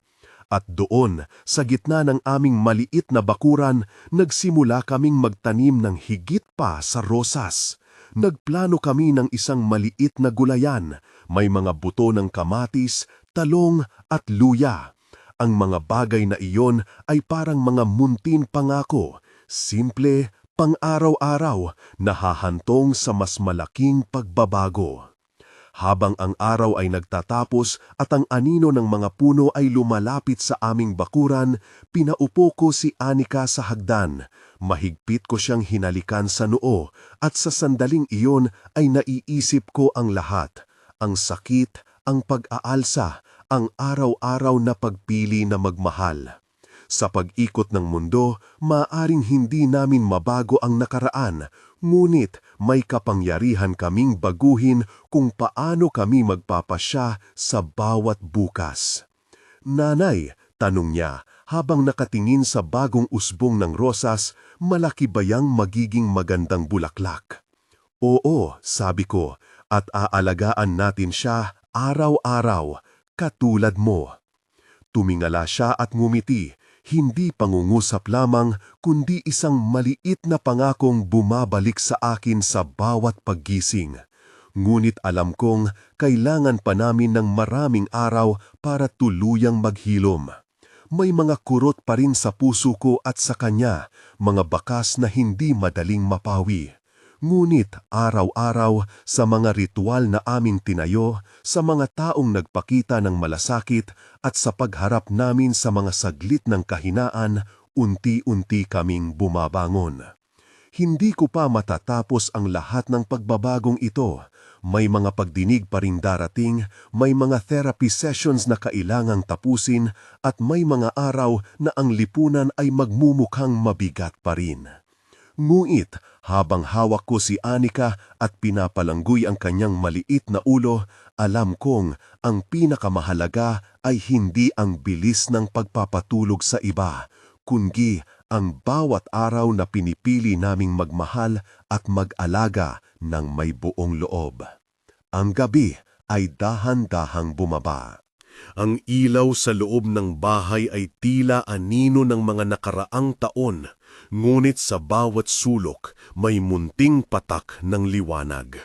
At doon, sa gitna ng aming maliit na bakuran, nagsimula kaming magtanim ng higit pa sa rosas. Nagplano kami ng isang maliit na gulayan, may mga buto ng kamatis, talong at luya. Ang mga bagay na iyon ay parang mga muntin pangako, simple, pang-araw-araw, nahahantong sa mas malaking pagbabago. Habang ang araw ay nagtatapos at ang anino ng mga puno ay lumalapit sa aming bakuran, pinaupo ko si Anika sa hagdan. Mahigpit ko siyang hinalikan sa noo at sa sandaling iyon ay naiisip ko ang lahat. Ang sakit, ang pag-aalsa, ang araw-araw na pagpili na magmahal. Sa pag-ikot ng mundo, maaaring hindi namin mabago ang nakaraan, ngunit may kapangyarihan kaming baguhin kung paano kami magpapasya sa bawat bukas. "Nanay," tanong niya, habang nakatingin sa bagong usbong ng rosas, "malaki ba yang magiging magandang bulaklak?" "Oo," sabi ko, "at aalagaan natin siya araw-araw, katulad mo." Tumingala siya at ngumiti. Hindi pangungusap lamang, kundi isang maliit na pangakong bumabalik sa akin sa bawat paggising. Ngunit alam kong kailangan pa namin ng maraming araw para tuluyang maghilom. May mga kurot pa rin sa puso ko at sa kanya, mga bakas na hindi madaling mapawi. Ngunit araw-araw sa mga ritual na aming tinayo, sa mga taong nagpakita ng malasakit at sa pagharap namin sa mga saglit ng kahinaan, unti-unti kaming bumabangon. Hindi ko pa matatapos ang lahat ng pagbabagong ito. May mga pagdinig pa rin darating, may mga therapy sessions na kailangang tapusin, at may mga araw na ang lipunan ay magmumukhang mabigat pa rin. Ngunit habang hawak ko si Anika at pinapalanggoy ang kanyang maliit na ulo, alam kong ang pinakamahalaga ay hindi ang bilis ng pagpapatulog sa iba, kundi ang bawat araw na pinipili naming magmahal at mag-alaga ng may buong loob. Ang gabi ay dahan-dahang bumaba. Ang ilaw sa loob ng bahay ay tila anino ng mga nakaraang taon, ngunit sa bawat sulok may munting patak ng liwanag.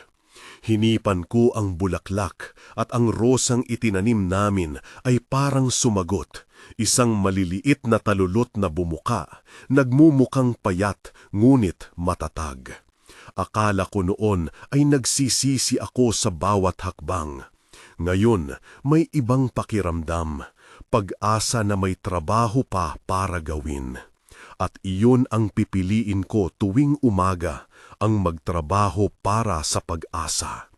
Hinipan ko ang bulaklak at ang rosang itinanim namin ay parang sumagot. Isang maliliit na talulot na bumuka, nagmumukhang payat ngunit matatag. Akala ko noon ay nagsisisi ako sa bawat hakbang. Ngayon, may ibang pakiramdam, pag-asa na may trabaho pa para gawin. At iyon ang pipiliin ko tuwing umaga, ang magtrabaho para sa pag-asa.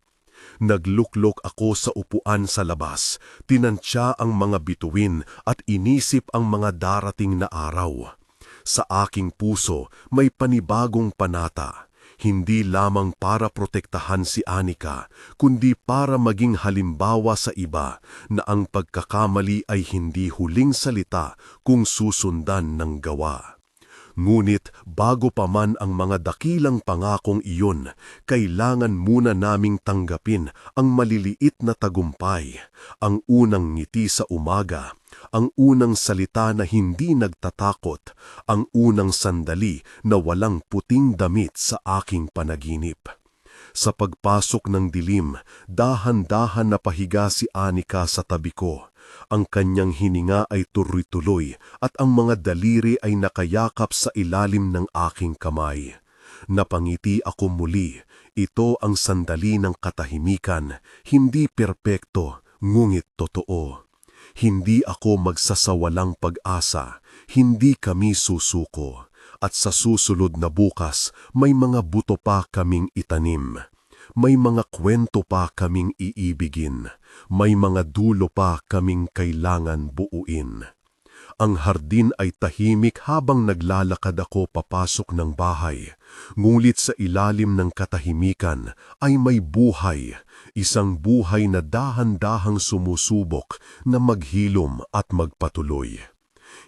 Nagluklok ako sa upuan sa labas, tinantya ang mga bituin at inisip ang mga darating na araw. Sa aking puso may panibagong panata, hindi lamang para protektahan si Anika, kundi para maging halimbawa sa iba na ang pagkakamali ay hindi huling salita kung susundan ng gawa. Ngunit bago pa man ang mga dakilang pangakong iyon, kailangan muna naming tanggapin ang maliliit na tagumpay, ang unang ngiti sa umaga, ang unang salita na hindi nagtatakot, ang unang sandali na walang puting damit sa aking panaginip. Sa pagpasok ng dilim, dahan-dahan na pahiga si Anika sa tabi ko. Ang kanyang hininga ay tuloy-tuloy at ang mga daliri ay nakayakap sa ilalim ng aking kamay. Napangiti ako muli. Ito ang sandali ng katahimikan, hindi perpekto, ngunit totoo. Hindi ako magsasawalang pag-asa, hindi kami susuko. At sa susunod na bukas, may mga buto pa kaming itanim. May mga kwento pa kaming iibigin. May mga dulo pa kaming kailangan buuin. Ang hardin ay tahimik habang naglalakad ako papasok ng bahay. Ngunit sa ilalim ng katahimikan ay may buhay. Isang buhay na dahan-dahang sumusubok na maghilom at magpatuloy.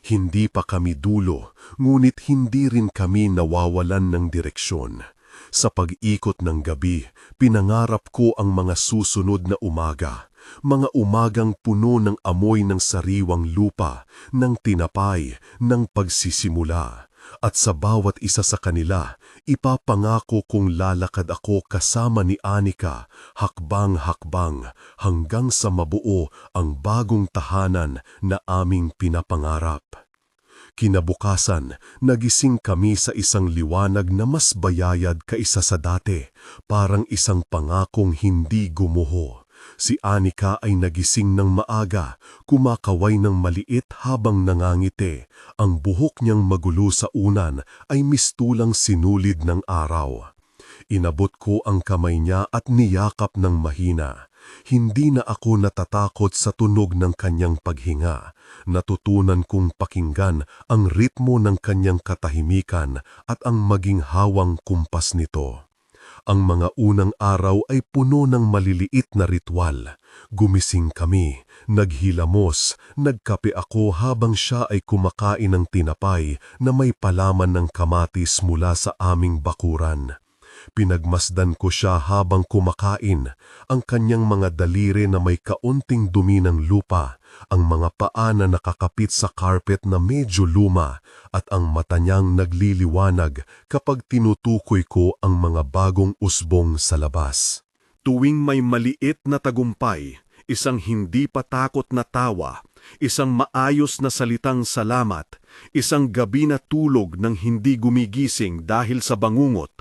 Hindi pa kami dulo, ngunit hindi rin kami nawawalan ng direksyon. Sa pag-ikot ng gabi, pinangarap ko ang mga susunod na umaga, mga umagang puno ng amoy ng sariwang lupa, ng tinapay, ng pagsisimula. At sa bawat isa sa kanila, ipapangako kong lalakad ako kasama ni Anika, hakbang-hakbang, hanggang sa mabuo ang bagong tahanan na aming pinapangarap. Kinabukasan, nagising kami sa isang liwanag na mas bayayad kaysa sa dati, parang isang pangakong hindi gumuho. Si Anika ay nagising ng maaga, kumakaway ng maliit habang nangangiti. Ang buhok niyang magulo sa unan ay mistulang sinulid ng araw. Inabot ko ang kamay niya at niyakap ng mahina. Hindi na ako natatakot sa tunog ng kanyang paghinga. Natutunan kong pakinggan ang ritmo ng kanyang katahimikan at ang maging hawang kumpas nito. Ang mga unang araw ay puno ng maliliit na ritual. Gumising kami, naghilamos, nagkape ako habang siya ay kumakain ng tinapay na may palaman ng kamatis mula sa aming bakuran. Pinagmasdan ko siya habang kumakain, ang kanyang mga daliri na may kaunting dumi ng lupa, ang mga paa na nakakapit sa carpet na medyo luma, at ang mata niyang nagliliwanag kapag tinutukoy ko ang mga bagong usbong sa labas. Tuwing may maliit na tagumpay, isang hindi patakot na tawa, isang maayos na salitang salamat, isang gabi na tulog ng hindi gumigising dahil sa bangungot,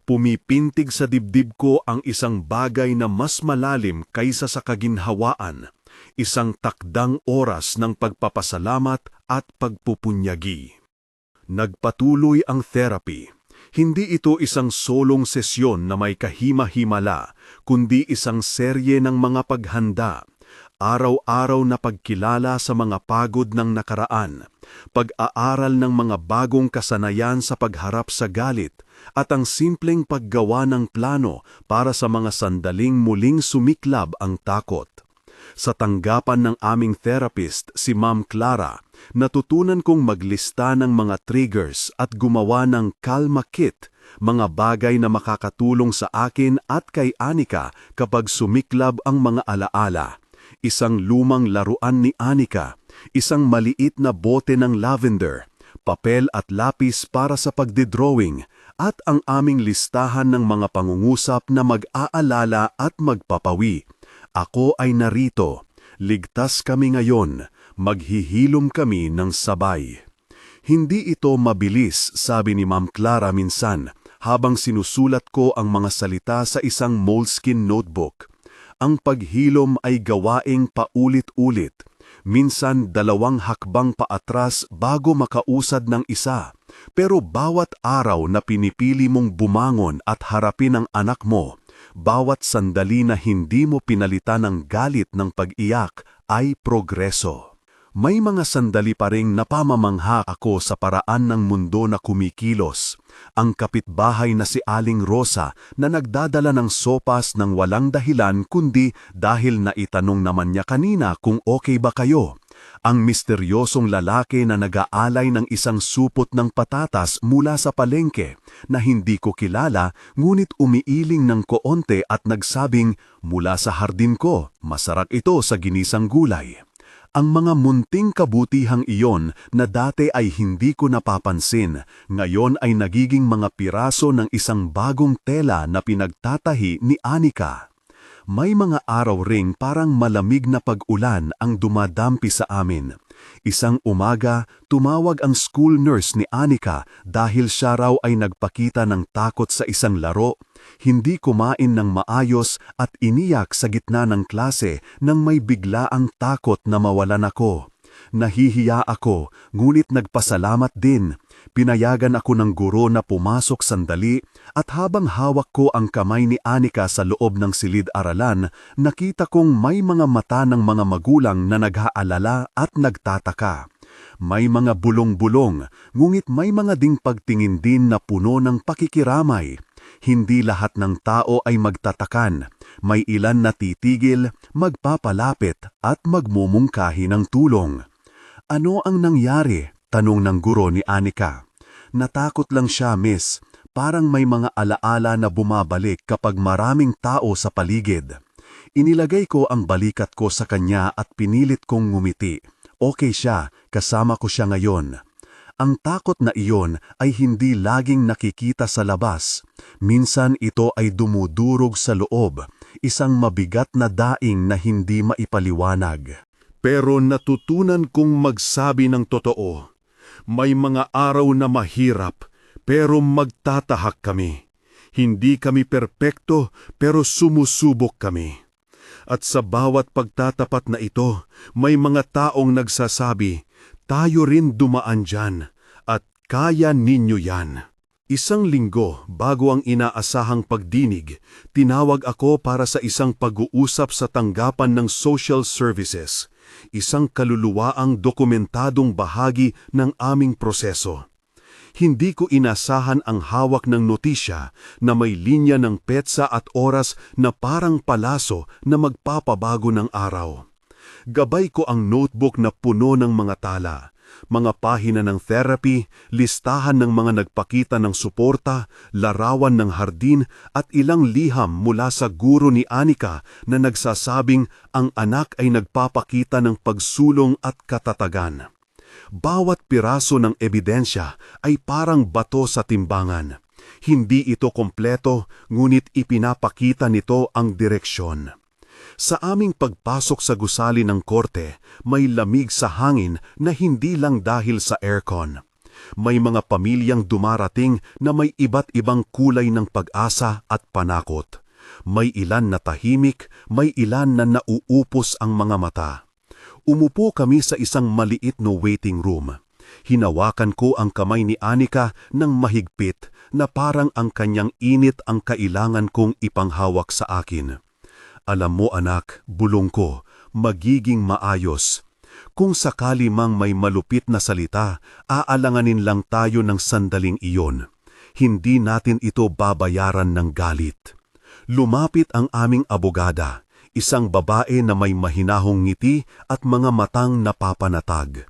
pumipintig sa dibdib ko ang isang bagay na mas malalim kaysa sa kaginhawaan, isang takdang oras ng pagpapasalamat at pagpupunyagi. Nagpatuloy ang therapy. Hindi ito isang solong sesyon na may kahima-himala, kundi isang serye ng mga paghanda. Araw-araw na pagkilala sa mga pagod ng nakaraan, pag-aaral ng mga bagong kasanayan sa pagharap sa galit, at ang simpleng paggawa ng plano para sa mga sandaling muling sumiklab ang takot. Sa tanggapan ng aming therapist, si Ma'am Clara, natutunan kong maglista ng mga triggers at gumawa ng kalma kit, mga bagay na makakatulong sa akin at kay Anika kapag sumiklab ang mga alaala. Isang lumang laruan ni Anika, isang maliit na bote ng lavender, papel at lapis para sa pagdidrawing, at ang aming listahan ng mga pangungusap na mag-aalala at magpapawi. Ako ay narito. Ligtas kami ngayon. Maghihilom kami ng sabay. Hindi ito mabilis, sabi ni Ma'am Clara minsan, habang sinusulat ko ang mga salita sa isang moleskin notebook. Ang paghilom ay gawaing paulit-ulit, minsan 2 hakbang paatras bago makausad ng isa. Pero bawat araw na pinipili mong bumangon at harapin ang anak mo, bawat sandali na hindi mo pinalitan ng galit ng pag-iyak ay progreso. May mga sandali pa ring napamamangha ako sa paraan ng mundo na kumikilos. Ang kapitbahay na si Aling Rosa na nagdadala ng sopas ng walang dahilan kundi dahil naitanong naman niya kanina kung okay ba kayo. Ang misteryosong lalaki na nag-aalay ng isang supot ng patatas mula sa palengke na hindi ko kilala ngunit umiiling ng koonte at nagsabing, "Mula sa hardin ko, masarap ito sa ginisang gulay." Ang mga munting kabutihang iyon na dati ay hindi ko napapansin, ngayon ay nagiging mga piraso ng isang bagong tela na pinagtatahi ni Anika. May mga araw ring parang malamig na pag-ulan ang dumadampi sa amin. Isang umaga, tumawag ang school nurse ni Anika dahil siya raw ay nagpakita ng takot sa isang laro, hindi kumain ng maayos at iniyak sa gitna ng klase nang may biglaang takot na mawalan ako. Nahihiya ako, ngunit nagpasalamat din. Pinayagan ako ng guro na pumasok sandali at habang hawak ko ang kamay ni Anika sa loob ng silid-aralan, nakita kong may mga mata ng mga magulang na nag-aalala at nagtataka. May mga bulong-bulong, ngunit may mga ding pagtingin din na puno ng pakikiramay. Hindi lahat ng tao ay magtatakan. May ilan na titigil, magpapalapit at magmumungkahi ng tulong. "Ano ang nangyari?" tanong ng guro ni Anika. "Natakot lang siya, miss. Parang may mga alaala na bumabalik kapag maraming tao sa paligid." Inilagay ko ang balikat ko sa kanya at pinilit kong ngumiti. Okay siya, kasama ko siya ngayon. Ang takot na iyon ay hindi laging nakikita sa labas. Minsan ito ay dumudurog sa loob, isang mabigat na daing na hindi maipaliwanag. Pero natutunan kong magsabi ng totoo. May mga araw na mahirap, pero magtatahak kami. Hindi kami perpekto, pero sumusubok kami. At sa bawat pagtatapat na ito, may mga taong nagsasabi, "Tayo rin dumaan dyan, at kaya ninyo yan." Isang linggo bago ang inaasahang pagdinig, tinawag ako para sa isang pag-uusap sa tanggapan ng social services, isang kaluluwaang dokumentadong bahagi ng aming proseso. Hindi ko inasahan ang hawak ng notisya na may linya ng petsa at oras na parang palaso na magpapabago ng araw. Gabay ko ang notebook na puno ng mga tala, mga pahina ng therapy, listahan ng mga nagpakita ng suporta, larawan ng hardin at ilang liham mula sa guro ni Anika na nagsasabing ang anak ay nagpapakita ng pagsulong at katatagan. Bawat piraso ng ebidensya ay parang bato sa timbangan. Hindi ito kompleto, ngunit ipinapakita nito ang direksyon. Sa aming pagpasok sa gusali ng korte, may lamig sa hangin na hindi lang dahil sa aircon. May mga pamilyang dumarating na may iba't ibang kulay ng pag-asa at panakot. May ilan na tahimik, may ilan na nauupos ang mga mata. Umupo kami sa isang maliit na waiting room. Hinawakan ko ang kamay ni Anika ng mahigpit na parang ang kanyang init ang kailangan kong ipanghawak sa akin. "Alam mo anak," bulong ko, "magiging maayos. Kung sakali mang may malupit na salita, aalanganin lang tayo ng sandaling iyon. Hindi natin ito babayaran ng galit." Lumapit ang aming abogada, isang babae na may mahinahong ngiti at mga matang napapanatag.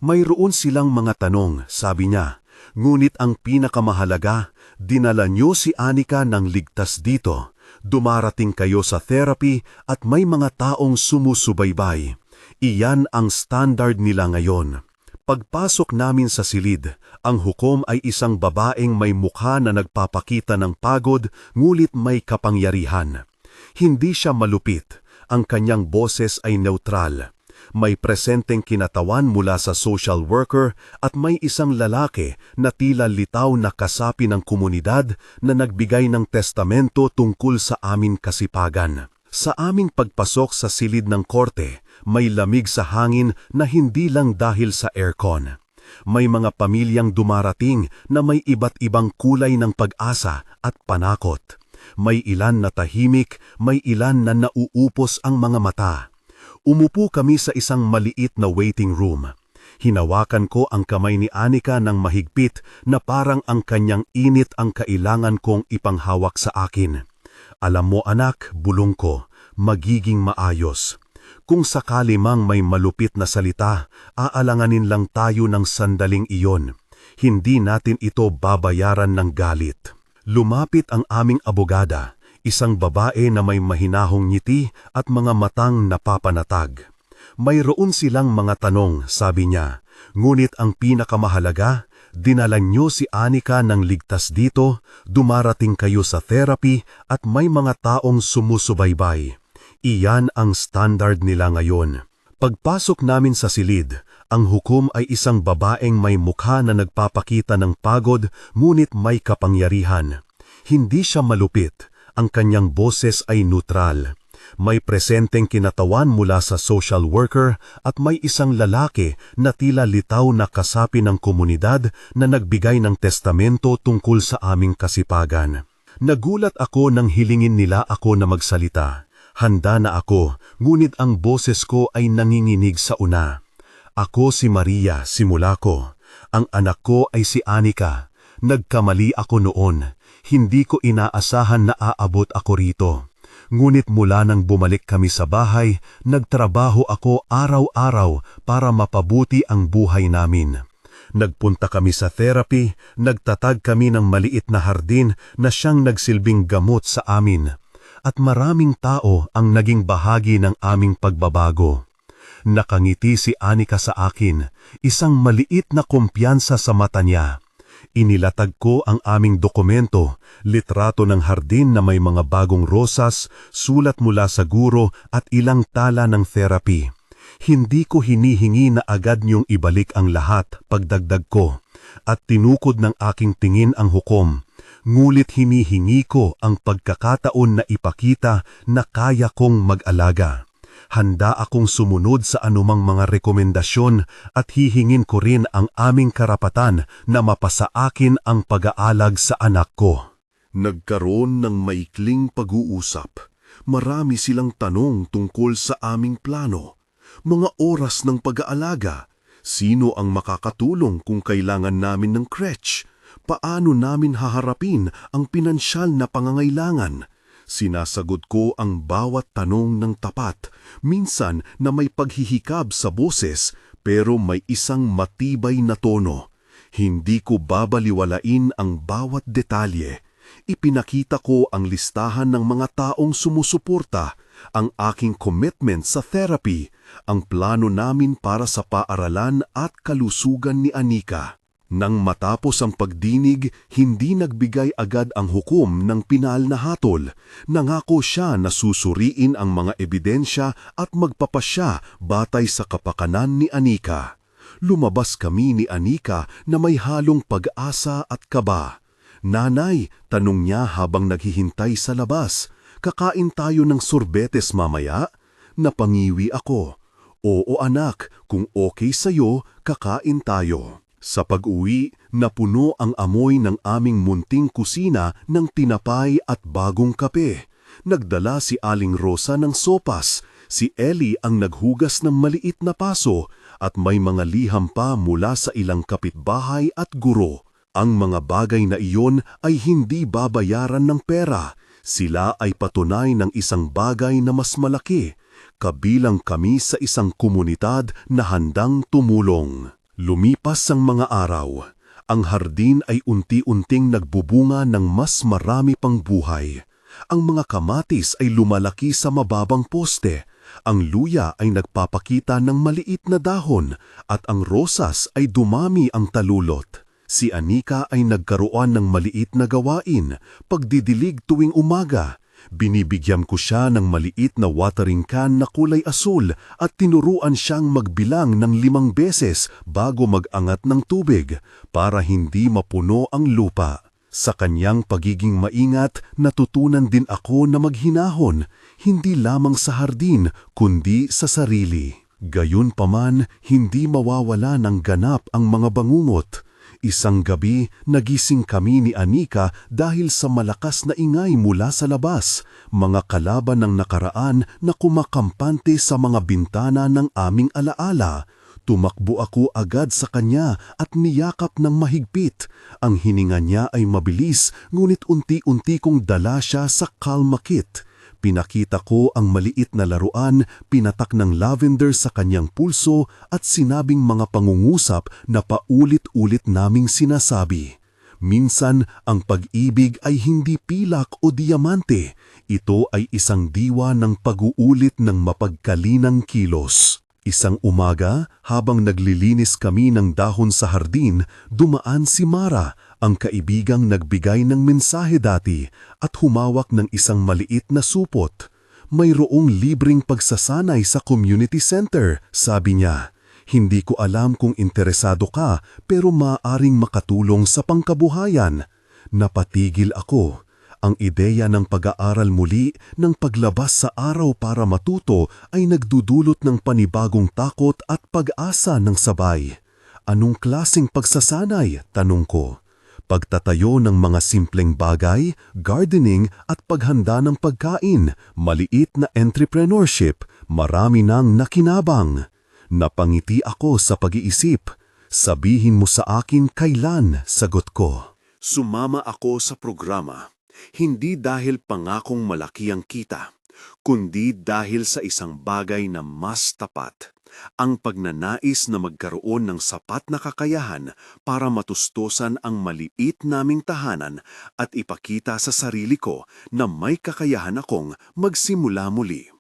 "Mayroon silang mga tanong," sabi niya, "ngunit ang pinakamahalaga, dinala niyo si Anika ng ligtas dito. Dumarating kayo sa therapy at may mga taong sumusubaybay. Iyan ang standard nila ngayon." Pagpasok namin sa silid, ang hukom ay isang babaeng may mukha na nagpapakita ng pagod ngulit may kapangyarihan. Hindi siya malupit, ang kanyang boses ay neutral. May presenteng kinatawan mula sa social worker at may isang lalaki na tila litaw na kasapi ng komunidad na nagbigay ng testamento tungkol sa aming kasipagan. Sa aming pagpasok sa silid ng korte, may lamig sa hangin na hindi lang dahil sa aircon. May mga pamilyang dumarating na may iba't ibang kulay ng pag-asa at panakot. May ilan na tahimik, may ilan na nauupos ang mga mata. Umupo kami sa isang maliit na waiting room. Hinawakan ko ang kamay ni Anika ng mahigpit na parang ang kanyang init ang kailangan kong ipanghawak sa akin. Alam mo anak, bulong ko, magiging maayos. Kung sakali mang may malupit na salita, aalanganin lang tayo ng sandaling iyon. Hindi natin ito babayaran ng galit. Lumapit ang aming abogada, isang babae na may mahinahong ngiti at mga matang napapanatag. Mayroon silang mga tanong, sabi niya, ngunit ang pinakamahalaga, dinala niyo si Anika ng ligtas dito, dumarating kayo sa therapy at may mga taong sumusubaybay. Iyan ang standard nila ngayon. Pagpasok namin sa silid, ang hukom ay isang babaeng may mukha na nagpapakita ng pagod ngunit may kapangyarihan. Hindi siya malupit, ang kanyang boses ay neutral. May presenteng kinatawan mula sa social worker at may isang lalaki na tila litaw na kasapi ng komunidad na nagbigay ng testamento tungkol sa aming kasipagan. Nagulat ako nang hilingin nila ako na magsalita. Handa na ako, ngunit ang boses ko ay nanginginig sa una. Ako si Maria, simula ko. Ang anak ko ay si Anika. Nagkamali ako noon. Hindi ko inaasahan na aabot ako rito. Ngunit mula nang bumalik kami sa bahay, nagtrabaho ako araw-araw para mapabuti ang buhay namin. Nagpunta kami sa therapy, nagtatag kami ng maliit na hardin na siyang nagsilbing gamot sa amin. At maraming tao ang naging bahagi ng aming pagbabago. Nakangiti si Anika sa akin, isang maliit na kumpiyansa sa mata niya. Inilatag ko ang aming dokumento, litrato ng hardin na may mga bagong rosas, sulat mula sa guro at ilang tala ng therapy. Hindi ko hinihingi na agad niyong ibalik ang lahat, pagdagdag ko, at tinukod ng aking tingin ang hukom. Ngulit hinihingi ko ang pagkakataon na ipakita na kaya kong mag-alaga. Handa akong sumunod sa anumang mga rekomendasyon at hihingin ko rin ang aming karapatan na mapasa akin ang pag-aalag sa anak ko. Nagkaroon ng maikling pag-uusap. Marami silang tanong tungkol sa aming plano. Mga oras ng pag-aalaga. Sino ang makakatulong kung kailangan namin ng crèche? Paano namin haharapin ang pinansyal na pangangailangan? Sinasagot ko ang bawat tanong ng tapat, minsan na may paghihikab sa boses pero may isang matibay na tono. Hindi ko babaliwalain ang bawat detalye. Ipinakita ko ang listahan ng mga taong sumusuporta, ang aking commitment sa therapy, ang plano namin para sa paaralan at kalusugan ni Anika. Nang matapos ang pagdinig, hindi nagbigay agad ang hukom ng pinal na hatol. Nangako siya na susuriin ang mga ebidensya at magpapasya batay sa kapakanan ni Anika. Lumabas kami ni Anika na may halong pag-asa at kaba. Nanay, tanong niya habang naghihintay sa labas, kakain tayo ng sorbetes mamaya? Napangiwi ako. Oo anak, kung okay sa'yo, kakain tayo. Sa pag-uwi, napuno ang amoy ng aming munting kusina ng tinapay at bagong kape. Nagdala si Aling Rosa ng sopas, si Ellie ang naghugas ng maliit na paso at may mga liham pa mula sa ilang kapitbahay at guro. Ang mga bagay na iyon ay hindi babayaran ng pera. Sila ay patunay ng isang bagay na mas malaki. Kabilang kami sa isang komunidad na handang tumulong. Lumipas ang mga araw, ang hardin ay unti-unting nagbubunga ng mas marami pang buhay. Ang mga kamatis ay lumalaki sa mababang poste, ang luya ay nagpapakita ng maliit na dahon, at ang rosas ay dumami ang talulot. Si Anika ay nagkaroon ng maliit na gawain, pagdidilig tuwing umaga. Binibigyan ko siya ng maliit na watering can na kulay asul at tinuruan siyang magbilang ng 5 beses bago mag-angat ng tubig para hindi mapuno ang lupa. Sa kanyang pagiging maingat, natutunan din ako na maghinahon, hindi lamang sa hardin kundi sa sarili. Gayunpaman, hindi mawawala ng ganap ang mga bangungot. Isang gabi, nagising kami ni Anika dahil sa malakas na ingay mula sa labas, mga kalaban ng nakaraan na kumakampante sa mga bintana ng aming alaala. Tumakbo ako agad sa kanya at niyakap ng mahigpit. Ang hininga niya ay mabilis, ngunit unti-unti kong dala siya sa Calma Kit. Pinakita ko ang maliit na laruan, pinatak ng lavender sa kanyang pulso at sinabing mga pangungusap na paulit-ulit naming sinasabi. Minsan, ang pag-ibig ay hindi pilak o diamante. Ito ay isang diwa ng pag-uulit ng mapagkalinang kilos. Isang umaga, habang naglilinis kami ng dahon sa hardin, dumaan si Mara, ang kaibigang nagbigay ng mensahe dati at humawak ng isang maliit na supot. Mayroong libreng pagsasanay sa community center, sabi niya. Hindi ko alam kung interesado ka pero maaaring makatulong sa pangkabuhayan. Napatigil ako. Ang ideya ng pag-aaral muli ng paglabas sa araw para matuto ay nagdudulot ng panibagong takot at pag-asa ng sabay. Anong klaseng pagsasanay? Tanong ko. Pagtatayo ng mga simpleng bagay, gardening at paghanda ng pagkain, maliit na entrepreneurship, marami nang nakinabang. Napangiti ako sa pag-iisip. Sabihin mo sa akin kailan, sagot ko. Sumama ako sa programa. Hindi dahil pangakong malaki ang kita, kundi dahil sa isang bagay na mas tapat. Ang pagnanais na magkaroon ng sapat na kakayahan para matustusan ang maliit naming tahanan at ipakita sa sarili ko na may kakayahan akong magsimula muli.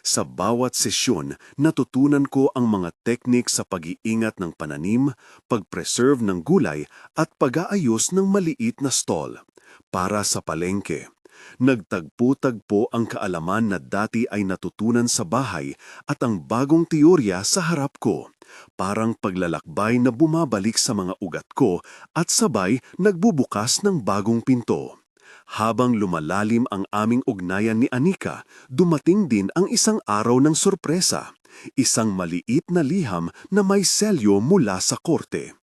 Sa bawat sesyon, natutunan ko ang mga teknik sa pag-iingat ng pananim, pag-preserve ng gulay at pag-aayos ng maliit na stall. Para sa palengke, nagtagpo-tagpo ang kaalaman na dati ay natutunan sa bahay at ang bagong teorya sa harap ko. Parang paglalakbay na bumabalik sa mga ugat ko at sabay nagbubukas ng bagong pinto. Habang lumalalim ang aming ugnayan ni Anika, dumating din ang isang araw ng sorpresa. Isang maliit na liham na may selyo mula sa korte.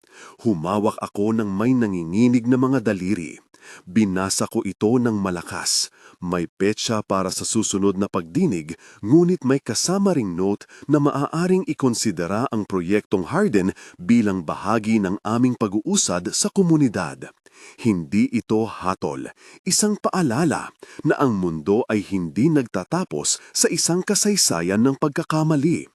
Humawak ako ng may nanginginig na mga daliri. Binasa ko ito ng malakas. May petsa para sa susunod na pagdinig, ngunit may kasama ring note na maaaring ikonsidera ang proyektong Harden bilang bahagi ng aming pag-uusad sa komunidad. Hindi ito hatol, isang paalala na ang mundo ay hindi nagtatapos sa isang kasaysayan ng pagkakamali.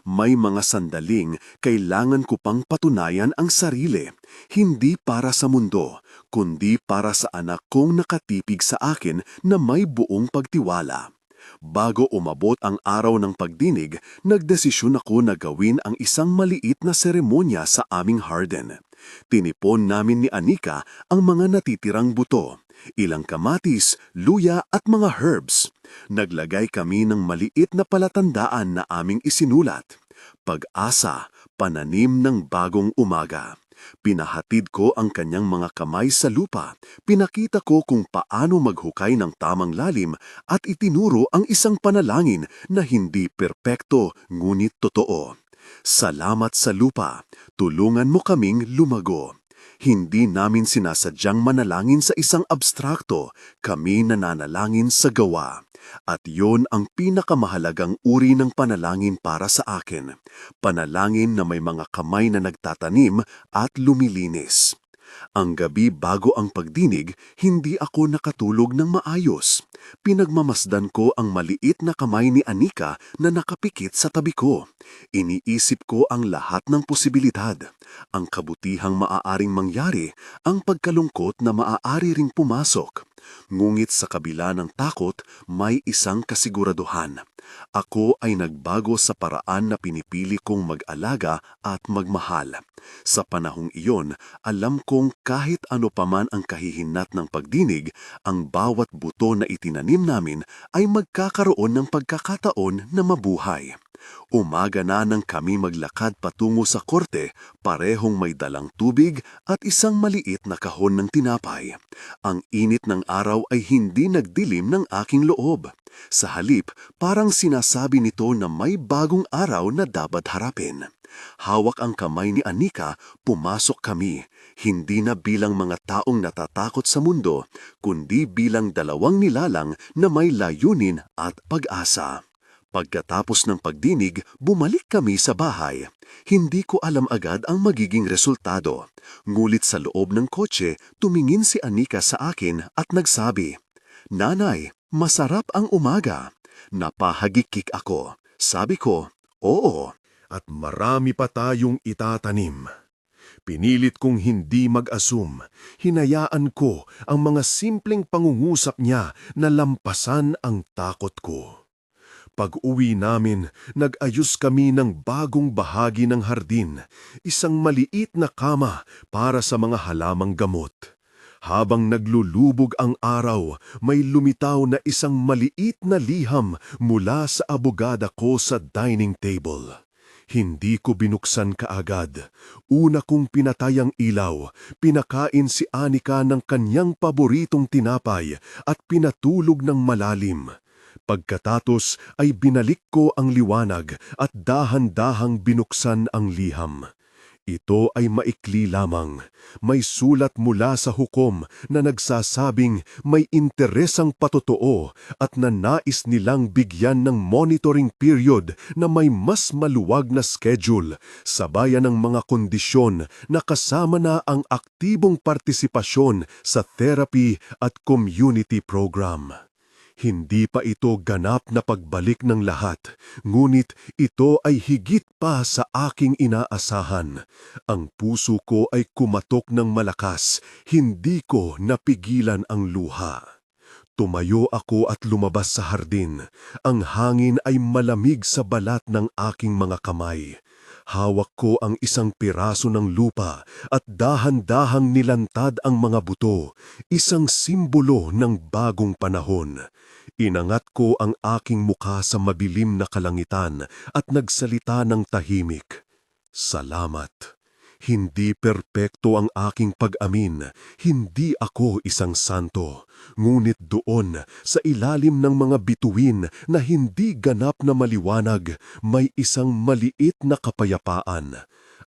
May mga sandaling kailangan ko pang patunayan ang sarili, hindi para sa mundo, kundi para sa anak kong nakatipig sa akin na may buong pagtiwala. Bago umabot ang araw ng pagdinig, nagdesisyon ako na gawin ang isang maliit na seremonya sa aming Harden. Tinipon namin ni Anika ang mga natitirang buto, ilang kamatis, luya at mga herbs. Naglagay kami ng maliit na palatandaan na aming isinulat. Pag-asa, pananim ng bagong umaga. Pinahatid ko ang kanyang mga kamay sa lupa. Pinakita ko kung paano maghukay ng tamang lalim at itinuro ang isang panalangin na hindi perpekto ngunit totoo. Salamat sa lupa, tulungan mo kaming lumago. Hindi namin sinasadyang manalangin sa isang abstrakto, kami nananalangin sa gawa. At yon ang pinakamahalagang uri ng panalangin para sa akin. Panalangin na may mga kamay na nagtatanim at lumilinis. Ang gabi bago ang pagdinig, hindi ako nakatulog ng maayos. Pinagmamasdan ko ang maliit na kamay ni Anika na nakapikit sa tabi ko. Iniisip ko ang lahat ng posibilidad. Ang kabutihang maaaring mangyari, ang pagkalungkot na maaari ring pumasok. Ngunit sa kabila ng takot, may isang kasiguraduhan. Ako ay nagbago sa paraan na pinipili kong mag-alaga at magmahal. Sa panahong iyon, alam kong kahit ano paman ang kahihinat ng pagdinig, ang bawat buto na itinanim namin ay magkakaroon ng pagkakataon na mabuhay. Umaga na nang kami maglakad patungo sa korte, parehong may dalang tubig at isang maliit na kahon ng tinapay. Ang init ng araw ay hindi nagdilim ng aking loob. Sa halip, parang sinasabi nito na may bagong araw na dapat harapin. Hawak ang kamay ni Anika, pumasok kami, hindi na bilang mga taong natatakot sa mundo, kundi bilang dalawang nilalang na may layunin at pag-asa. Pagkatapos ng pagdinig, bumalik kami sa bahay. Hindi ko alam agad ang magiging resultado. Ngulit sa loob ng kotse, tumingin si Anika sa akin at nagsabi, "Nanay, masarap ang umaga." Napahagikik ako. Sabi ko, "Oo." At marami pa tayong itatanim. Pinilit kong hindi mag-assume. Hinayaan ko ang mga simpleng pangungusap niya na lampasan ang takot ko. Pag-uwi namin, nag-ayos kami ng bagong bahagi ng hardin, isang maliit na kama para sa mga halamang gamot. Habang naglulubog ang araw, may lumitaw na isang maliit na liham mula sa abogada ko sa dining table. Hindi ko binuksan kaagad. Una kong pinatay ang ilaw, pinakain si Anika ng kanyang paboritong tinapay at pinatulog ng malalim. Pagkatapos ay binalik ko ang liwanag at dahan-dahang binuksan ang liham. Ito ay maikli lamang. May sulat mula sa hukom na nagsasabing may interesang patotoo at na nais nilang bigyan ng monitoring period na may mas maluwag na schedule, sabayan ng mga kondisyon na kasama na ang aktibong partisipasyon sa therapy at community program. Hindi pa ito ganap na pagbalik ng lahat, ngunit ito ay higit pa sa aking inaasahan. Ang puso ko ay kumatok ng malakas, hindi ko napigilan ang luha. Tumayo ako at lumabas sa hardin. Ang hangin ay malamig sa balat ng aking mga kamay. Hawak ko ang isang piraso ng lupa at dahan-dahang nilantad ang mga buto, isang simbolo ng bagong panahon. Inangat ko ang aking mukha sa madilim na kalangitan at nagsalita ng tahimik. Salamat. Hindi perpekto ang aking pag-amin, hindi ako isang santo. Ngunit doon, sa ilalim ng mga bituin na hindi ganap na maliwanag, may isang maliit na kapayapaan.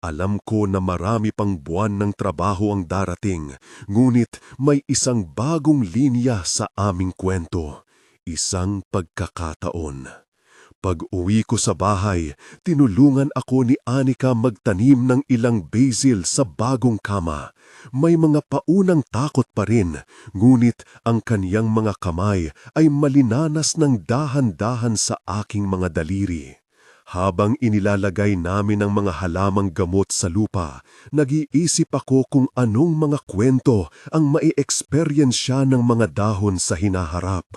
Alam ko na marami pang buwan ng trabaho ang darating, ngunit may isang bagong linya sa aming kwento. Isang pagkakataon. Pag-uwi ko sa bahay, tinulungan ako ni Anika magtanim ng ilang basil sa bagong kama. May mga paunang takot pa rin, ngunit ang kaniyang mga kamay ay malinanas ng dahan-dahan sa aking mga daliri. Habang inilalagay namin ang mga halamang gamot sa lupa, nag-iisip ako kung anong mga kwento ang mai-eksperyensya ng mga dahon sa hinaharap,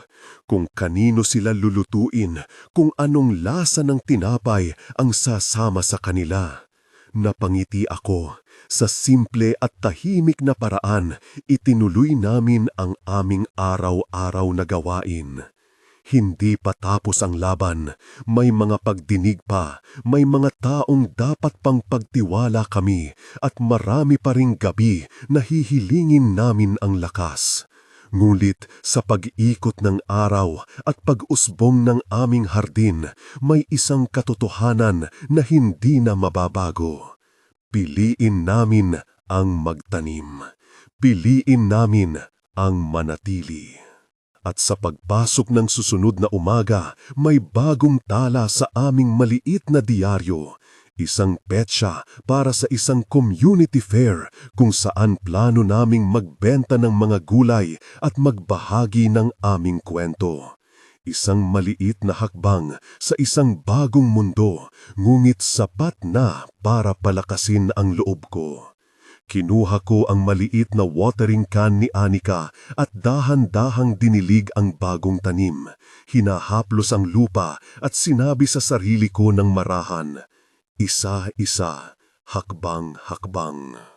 kung kanino sila lulutuin, kung anong lasa ng tinapay ang sasama sa kanila. Napangiti ako. Sa simple at tahimik na paraan, itinuloy namin ang aming araw-araw na gawain. Hindi pa tapos ang laban, may mga pagdinig pa, may mga taong dapat pang pagtiwala kami at marami pa ring gabi na hihilingin namin ang lakas. Ngulit sa pag-ikot ng araw at pag-usbong ng aming hardin, may isang katotohanan na hindi na mababago. Piliin namin ang magtanim. Piliin namin ang manatili. At sa pagpasok ng susunod na umaga, may bagong tala sa aming maliit na diaryo. Isang petsa para sa isang community fair kung saan plano naming magbenta ng mga gulay at magbahagi ng aming kwento. Isang maliit na hakbang sa isang bagong mundo, ngunit sapat na para palakasin ang loob ko. Kinuha ko ang maliit na watering can ni Anika at dahan-dahang dinilig ang bagong tanim. Hinahaplos ang lupa at sinabi sa sarili ko ng marahan, isa-isa, hakbang-hakbang.